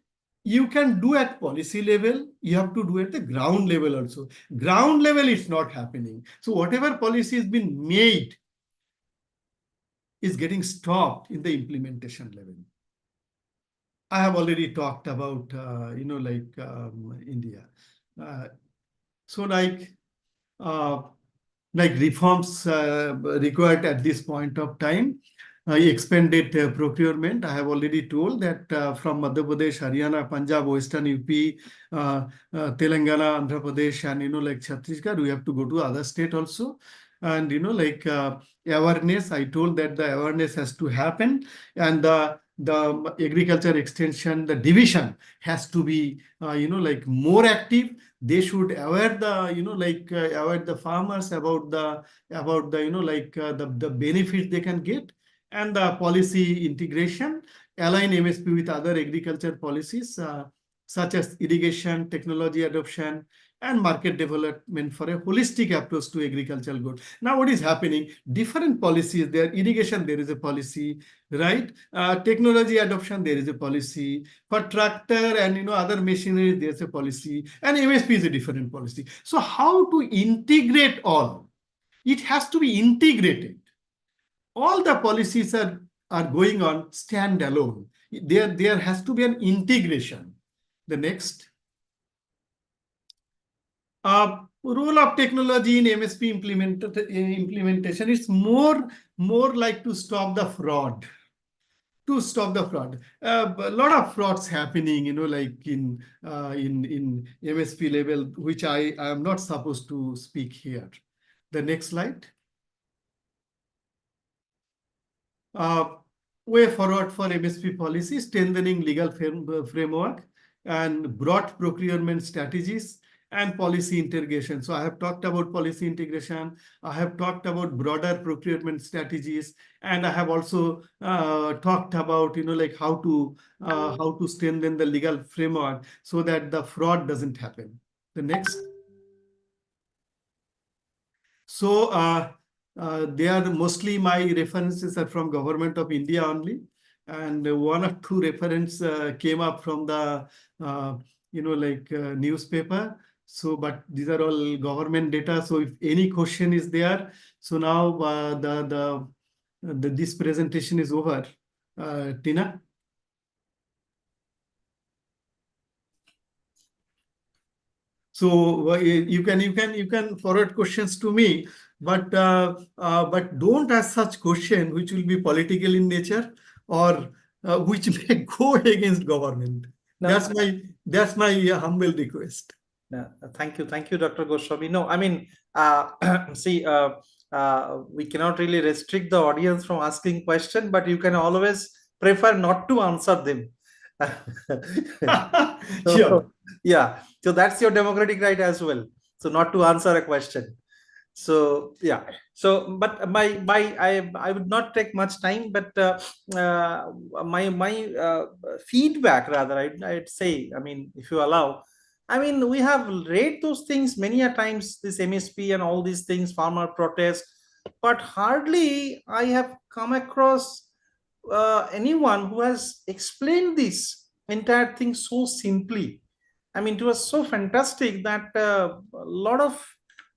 can do at policy level, you have to do at the ground level also. Ground level is not happening. So whatever policy has been made is getting stopped in the implementation level. I have already talked about, India. So like reforms required at this point of time. Expanded procurement. I have already told that from Madhya Pradesh, Haryana, Punjab, Western UP, Telangana, Andhra Pradesh, and Chhattisgarh, we have to go to other state also. And awareness, I told that the awareness has to happen, and the agriculture extension, the division has to be more active. They should aware the aware the farmers about the the benefits they can get, and the policy integration, align MSP with other agriculture policies such as irrigation, technology adoption, and market development for a holistic approach to agricultural goods. Now, what is happening? Different policies there. Irrigation, there is a policy, right? Technology adoption, there is a policy. For tractor and other machinery, there's a policy. And MSP is a different policy. So how to integrate all? It has to be integrated. All the policies are going on standalone. There has to be an integration. The next. Role of technology in MSP implementation is more like to stop the fraud. To stop the fraud, a lot of frauds happening, like in MSP level, which I am not supposed to speak here. The next slide. Way forward for MSP policy, strengthening legal framework and broad procurement strategies and policy integration. So I have talked about policy integration. I have talked about broader procurement strategies, and I have also talked about how to strengthen the legal framework so that the fraud doesn't happen. The next. So they are mostly, my references are from Government of India only, and one or two reference came up from the newspaper. So, but these are all government data. So if any question is there, so now this presentation is over. Tina? So you can forward questions to me, but don't ask such question which will be political in nature or which may go against government. No. That's my humble request. Yeah, thank you, Dr. Goswami. No, I mean, see, we cannot really restrict the audience from asking question, but you can always prefer not to answer them. Sure. So, yeah, so that's your democratic right as well. So not to answer a question. So yeah, so but I would not take much time, but my feedback rather, I'd say, I mean, if you allow, I mean, we have read those things many a times, this MSP and all these things, farmer protest, but hardly I have come across anyone who has explained this entire thing so simply. I mean, it was so fantastic that a lot of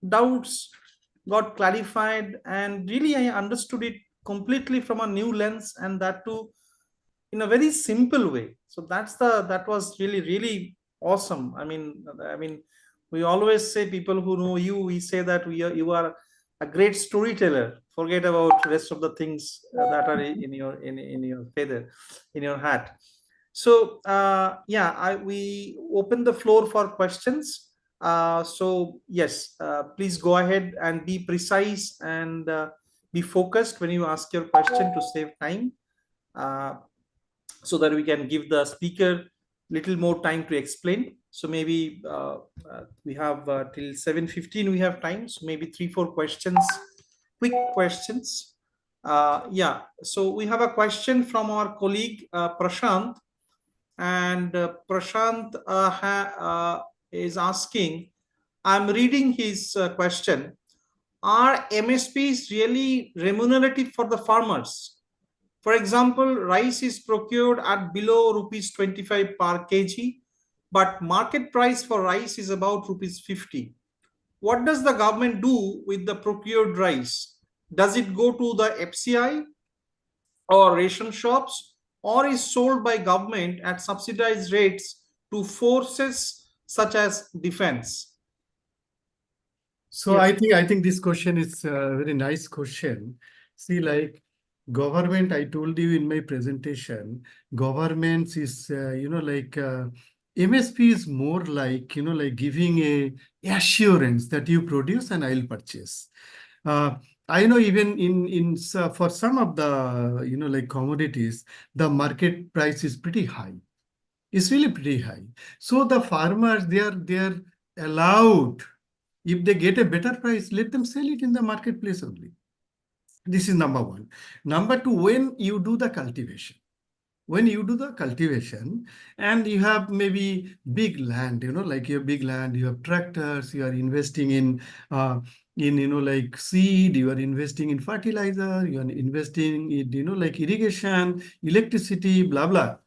doubts got clarified, and really I understood it completely from a new lens, and that too in a very simple way. So that was really awesome. I mean, we always say, people who know you, we say that you are a great storyteller. Forget about rest of the things that are in your feather, in your hat. So yeah, we open the floor for questions. So yes, please go ahead and be precise, and be focused when you ask your question to save time, uh, so that we can give the speaker little more time to explain. So maybe we have till 7:15 we have time, so maybe 3 4 questions, quick questions. Yeah, so we have a question from our colleague Prashant, and Prashant is asking, I'm reading his question: are MSPs really remunerative for the farmers? For example, rice is procured at below rupees 25 per kg, but market price for rice is about rupees 50. What does the government do with the procured rice? Does it go to the FCI or ration shops, or is sold by government at subsidized rates to forces such as defense? So Yes. I think this question is a very nice question. See, like government, I told you in my presentation, governments is MSP is more like like giving a assurance that you produce and I'll purchase. Uh, I know even for some of the like commodities, the market price is pretty high. It's really pretty high. So the farmers, they are allowed, if they get a better price, let them sell it in the marketplace only. This is number one. Number two, when you do the cultivation and you have maybe big land, like you have big land, you have tractors, you are investing in like seed, you are investing in fertilizer, you are investing in like irrigation, electricity, blah blah.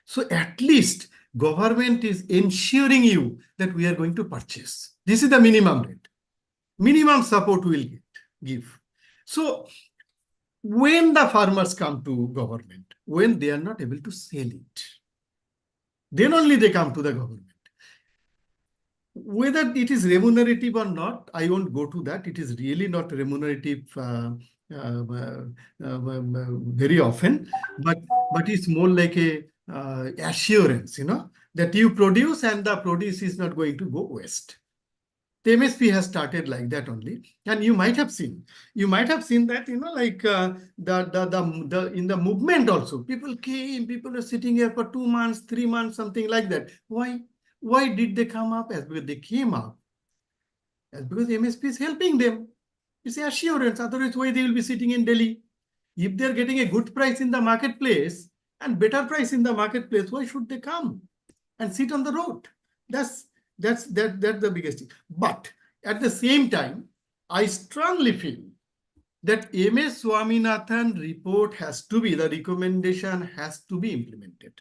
So at least government is ensuring you that we are going to purchase. This is the minimum rate. Minimum support will give. So when the farmers come to government, when they are not able to sell it, then only they come to the government. Whether it is remunerative or not, I won't go to that. It is really not remunerative very often, but it's more like a assurance, that you produce and the produce is not going to go waste. The MSP has started like that only, and you might have seen that like the in the movement also, people are sitting here for 2 months, 3 months, something like that. Why did they come up? As because they came up as because MSP is helping them. It's assurance. Otherwise, why they will be sitting in Delhi? If they're getting a good price in the marketplace and better price in the marketplace, why should they come and sit on the road? That's the biggest thing. But at the same time, I strongly feel that MS Swaminathan report the recommendation has to be implemented.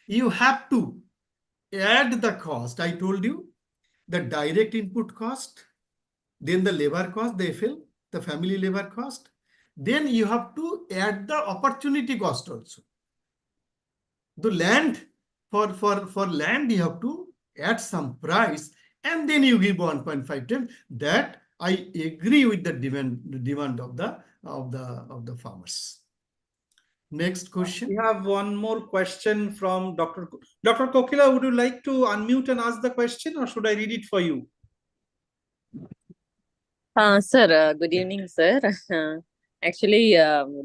You have to add the cost. I told you the direct input cost, then the labor cost, the FL, the family labor cost. Then you have to add the opportunity cost also. The land, for land, you have to add some price, and then you give 1.5 times. That I agree with the demand of the farmers. Next question. We have one more question from Dr. Kokila. Would you like to unmute and ask the question, or should I read it for you? Sir, good evening, sir. Actually,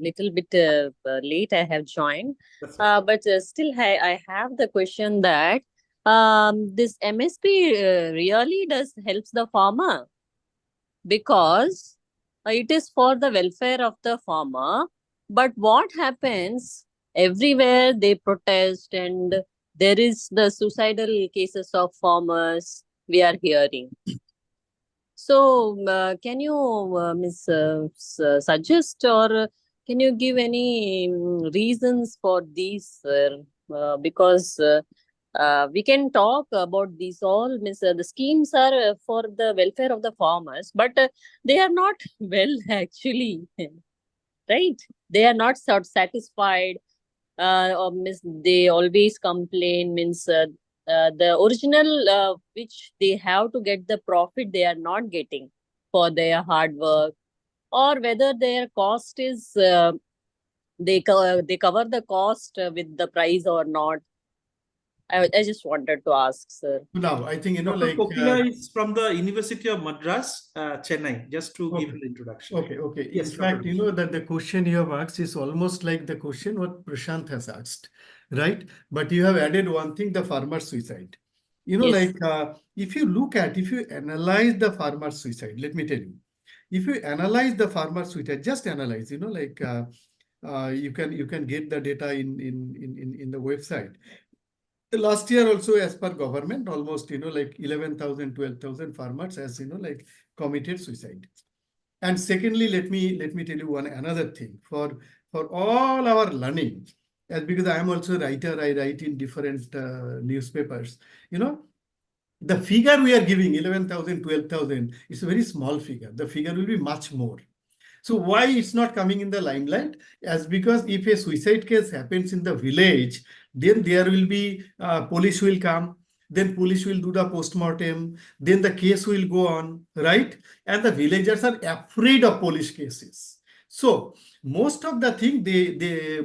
little bit late I have joined, That's right. but still I have the question that this MSP really does helps the farmer, because it is for the welfare of the farmer. But what happens everywhere they protest, and there is the suicidal cases of farmers we are hearing. So, can you, suggest, or can you give any reasons for these? Because we can talk about these all. The schemes are for the welfare of the farmers, but they are not well actually, right? They are not satisfied. Or they always complain. The original which they have to get the profit, they are not getting for their hard work, or whether their cost is they cover the cost with the price or not. I just wanted to ask, sir. Now, I think, Dr. Kokila is from the University of Madras, Chennai, just to give Okay. an introduction. Okay. In Yes, fact, Dr. that the question you have asked is almost like the question what Prashant has asked, right? But you have added one thing, the farmer suicide. Yes. If you analyze the farmer suicide, let me tell you, if you analyze the farmer suicide, just analyze, you can get the data in the website. Last year also, as per government, almost 11,000, 12,000 farmers has committed suicide. And secondly, let me tell you another thing for all our learning, as because I am also a writer, I write in different newspapers. The figure we are giving 11,000, 12,000 is a very small figure. The figure will be much more. So why it's not coming in the limelight? As because if a suicide case happens in the village, then there will be police will come, then police will do the post-mortem, then the case will go on, right? And the villagers are afraid of police cases. So most of the thing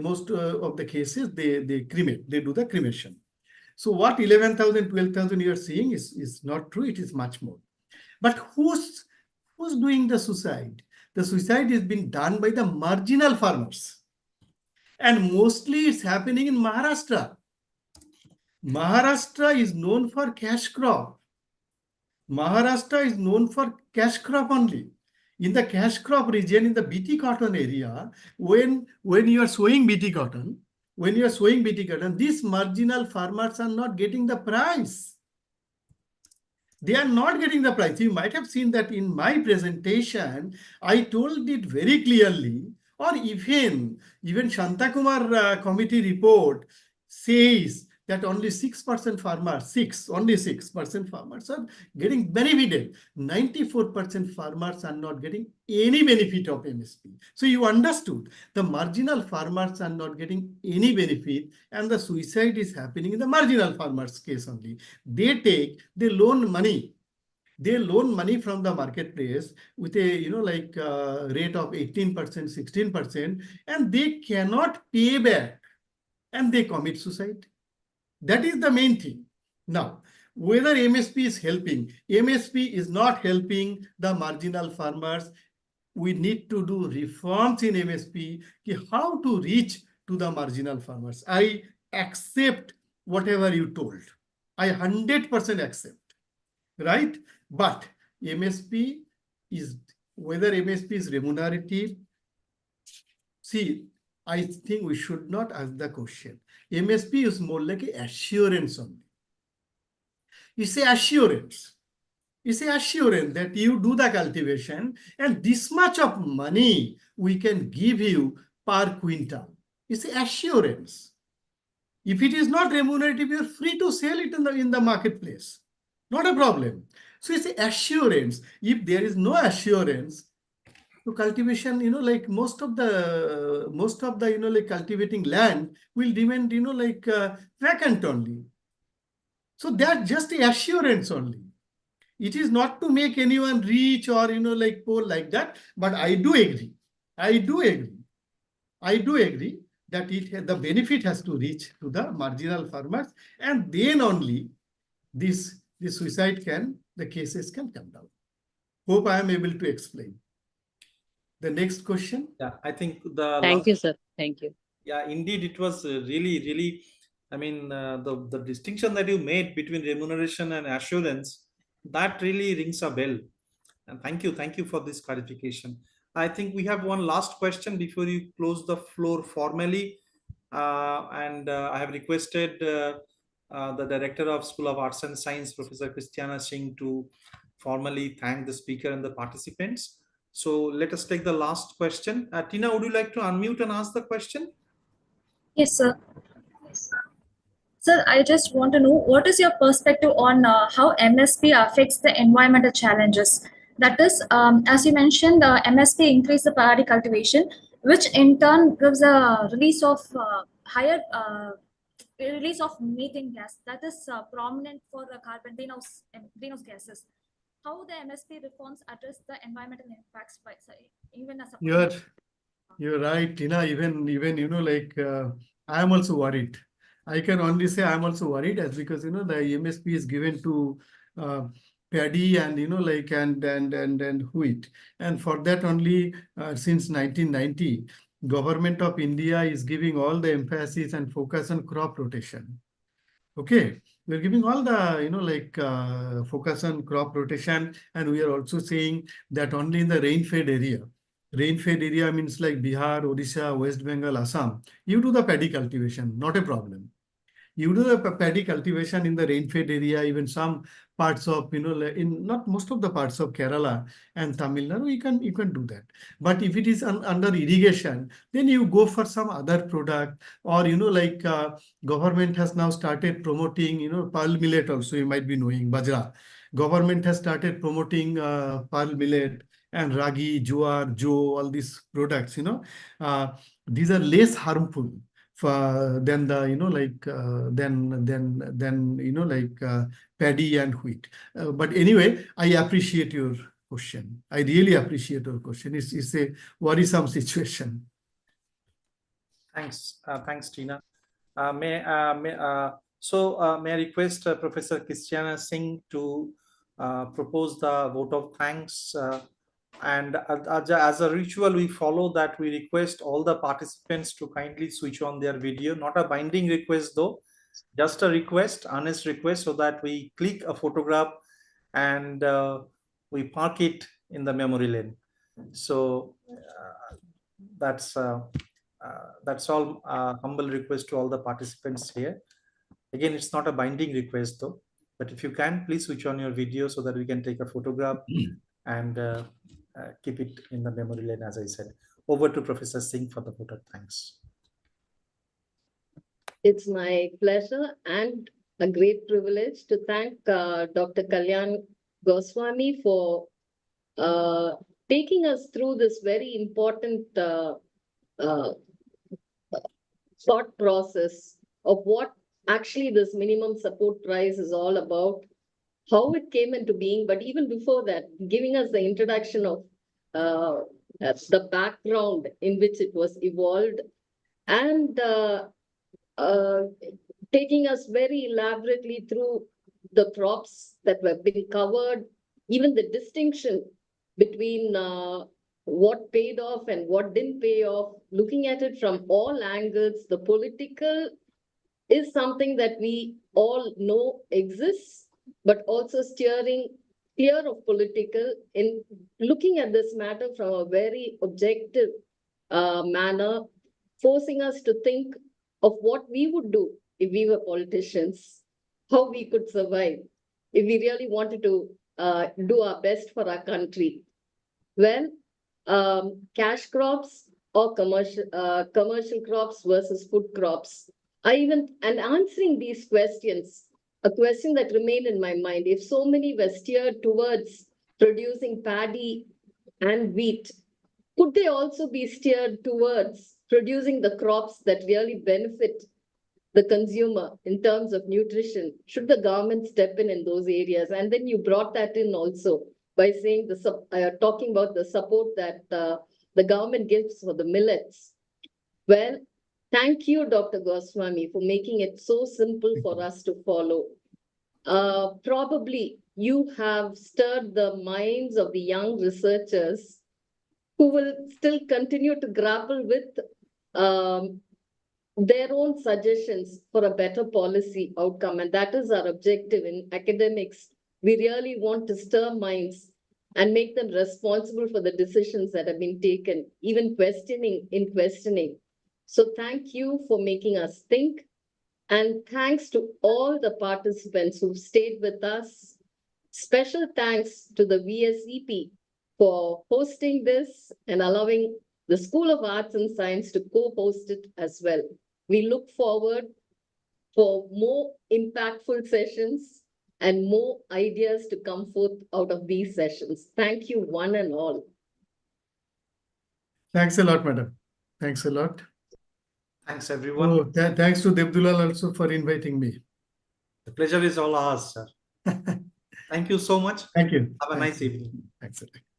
most of the cases they cremate, they do the cremation. So what 11,000, 12,000 you are seeing is not true, it is much more. But who's doing the suicide? The suicide is being done by the marginal farmers. And mostly it's happening in Maharashtra. Maharashtra is known for cash crop. Maharashtra is known for cash crop only. In the cash crop region, in the BT cotton area, when you are sowing BT cotton, these marginal farmers are not getting the price. They are not getting the price. You might have seen that in my presentation, I told it very clearly, or even Shantakumar committee report says that only 6% farmers, only 6% farmers are getting benefited. 94% farmers are not getting any benefit of MSP. So you understood, the marginal farmers are not getting any benefit, and the suicide is happening in the marginal farmers case only. They loan money. They loan money from the marketplace with a rate of 18%, 16%, and they cannot pay back, and they commit suicide. That is the main thing. Now, whether MSP is helping, MSP is not helping the marginal farmers. We need to do reforms in MSP, how to reach to the marginal farmers. I accept whatever you told. I 100% accept, right? But MSP is, whether MSP is remunerative, see, I think we should not ask the question. MSP is more like an assurance only. It's an assurance. It's an assurance that you do the cultivation and this much of money we can give you per quintal. It's an assurance. If it is not remunerative, you're free to sell it in the marketplace. Not a problem. So it's an assurance. If there is no assurance, so cultivation, most of the cultivating land will remain, vacant only. So that's just the assurance only. It is not to make anyone rich or, poor like that. But I do agree. I do agree that the benefit has to reach to the marginal farmers, and then only this the cases can come down. Hope I am able to explain. The next question. Yeah, I think the Thank you, sir. Thank you. yeah, indeed, it was really. I mean, the distinction that you made between remuneration and assurance, that really rings a bell. And thank you for this clarification. I think we have one last question before you close the floor formally. And I have requested the director of School of Arts and Science, Professor Christiana Singh, to formally thank the speaker and the participants. So let us take the last question. Tina, would you like to unmute and ask the question? Yes, sir. Sir, I just want to know what is your perspective on how MSP affects the environmental challenges? That is, as you mentioned, MSP increase the paddy cultivation, which in turn gives a release of higher release of methane gas that is prominent for the carbon greenhouse gases. How the MSP reforms address the environmental impacts by even as a You're right, Tina. Even like I am also worried. I can only say I'm also worried as because the MSP is given to paddy and like and wheat, and for that only since 1990, Government of India is giving all the emphasis and focus on crop rotation. Okay, we're giving all the like focus on crop rotation, and we are also saying that only in the rain-fed area. Rain-fed area means like Bihar, Odisha, West Bengal, Assam. You do the paddy cultivation, not a problem. You do the paddy cultivation in the rain-fed area, even some parts of, in not most of the parts of Kerala and Tamil Nadu, you can do that. But if it is under irrigation, then you go for some other product, or, like government has now started promoting, pearl millet also, you might be knowing, bajra. Government has started promoting pearl millet and ragi, jowar, jo, all these products, these are less harmful than the like like paddy and wheat. But anyway, I appreciate your question. I really appreciate your question. It's a worrisome situation. Thanks, Tina. May I request Professor Christiana Singh to propose the vote of thanks? And as a ritual, we follow that we request all the participants to kindly switch on their video. Not a binding request though, just a request, honest request, so that we click a photograph and we park it in the memory lane. So that's all. Humble request to all the participants here. Again, it's not a binding request though, but if you can, please switch on your video so that we can take a photograph and keep it in the memory lane, as I said. Over to Professor Singh for the vote of thanks. It's my pleasure and a great privilege to thank Dr. Kalyan Goswami for taking us through this very important thought process of what actually this minimum support price is all about, how it came into being, but even before that, giving us the introduction of the background in which it was evolved, and taking us very elaborately through the crops that were being covered, even the distinction between what paid off and what didn't pay off, looking at it from all angles. The political is something that we all know exists, but also steering clear of political in looking at this matter from a very objective manner, forcing us to think of what we would do if we were politicians, how we could survive if we really wanted to do our best for our country. Well, cash crops or commercial crops versus food crops. And answering these questions, a question that remained in my mind, if so many were steered towards producing paddy and wheat, could they also be steered towards producing the crops that really benefit the consumer in terms of nutrition? Should the government step in those areas? And then you brought that in also by saying talking about the support that the government gives for the millets. Well, Thank you, Dr. Goswami, for making it so simple for us to follow. Probably you have stirred the minds of the young researchers who will still continue to grapple with their own suggestions for a better policy outcome. And that is our objective in academics. We really want to stir minds and make them responsible for the decisions that have been taken, even questioning. So thank you for making us think. And thanks to all the participants who stayed with us. Special thanks to the VSEP for hosting this and allowing the School of Arts and Science to co-host it as well. We look forward for more impactful sessions and more ideas to come forth out of these sessions. Thank you, one and all. Thanks a lot, madam. Thanks a lot. Thanks, everyone. Oh, thanks to Devdulal also for inviting me. The pleasure is all ours, sir. Thank you so much. Thank you. Have a nice evening. Thanks a lot.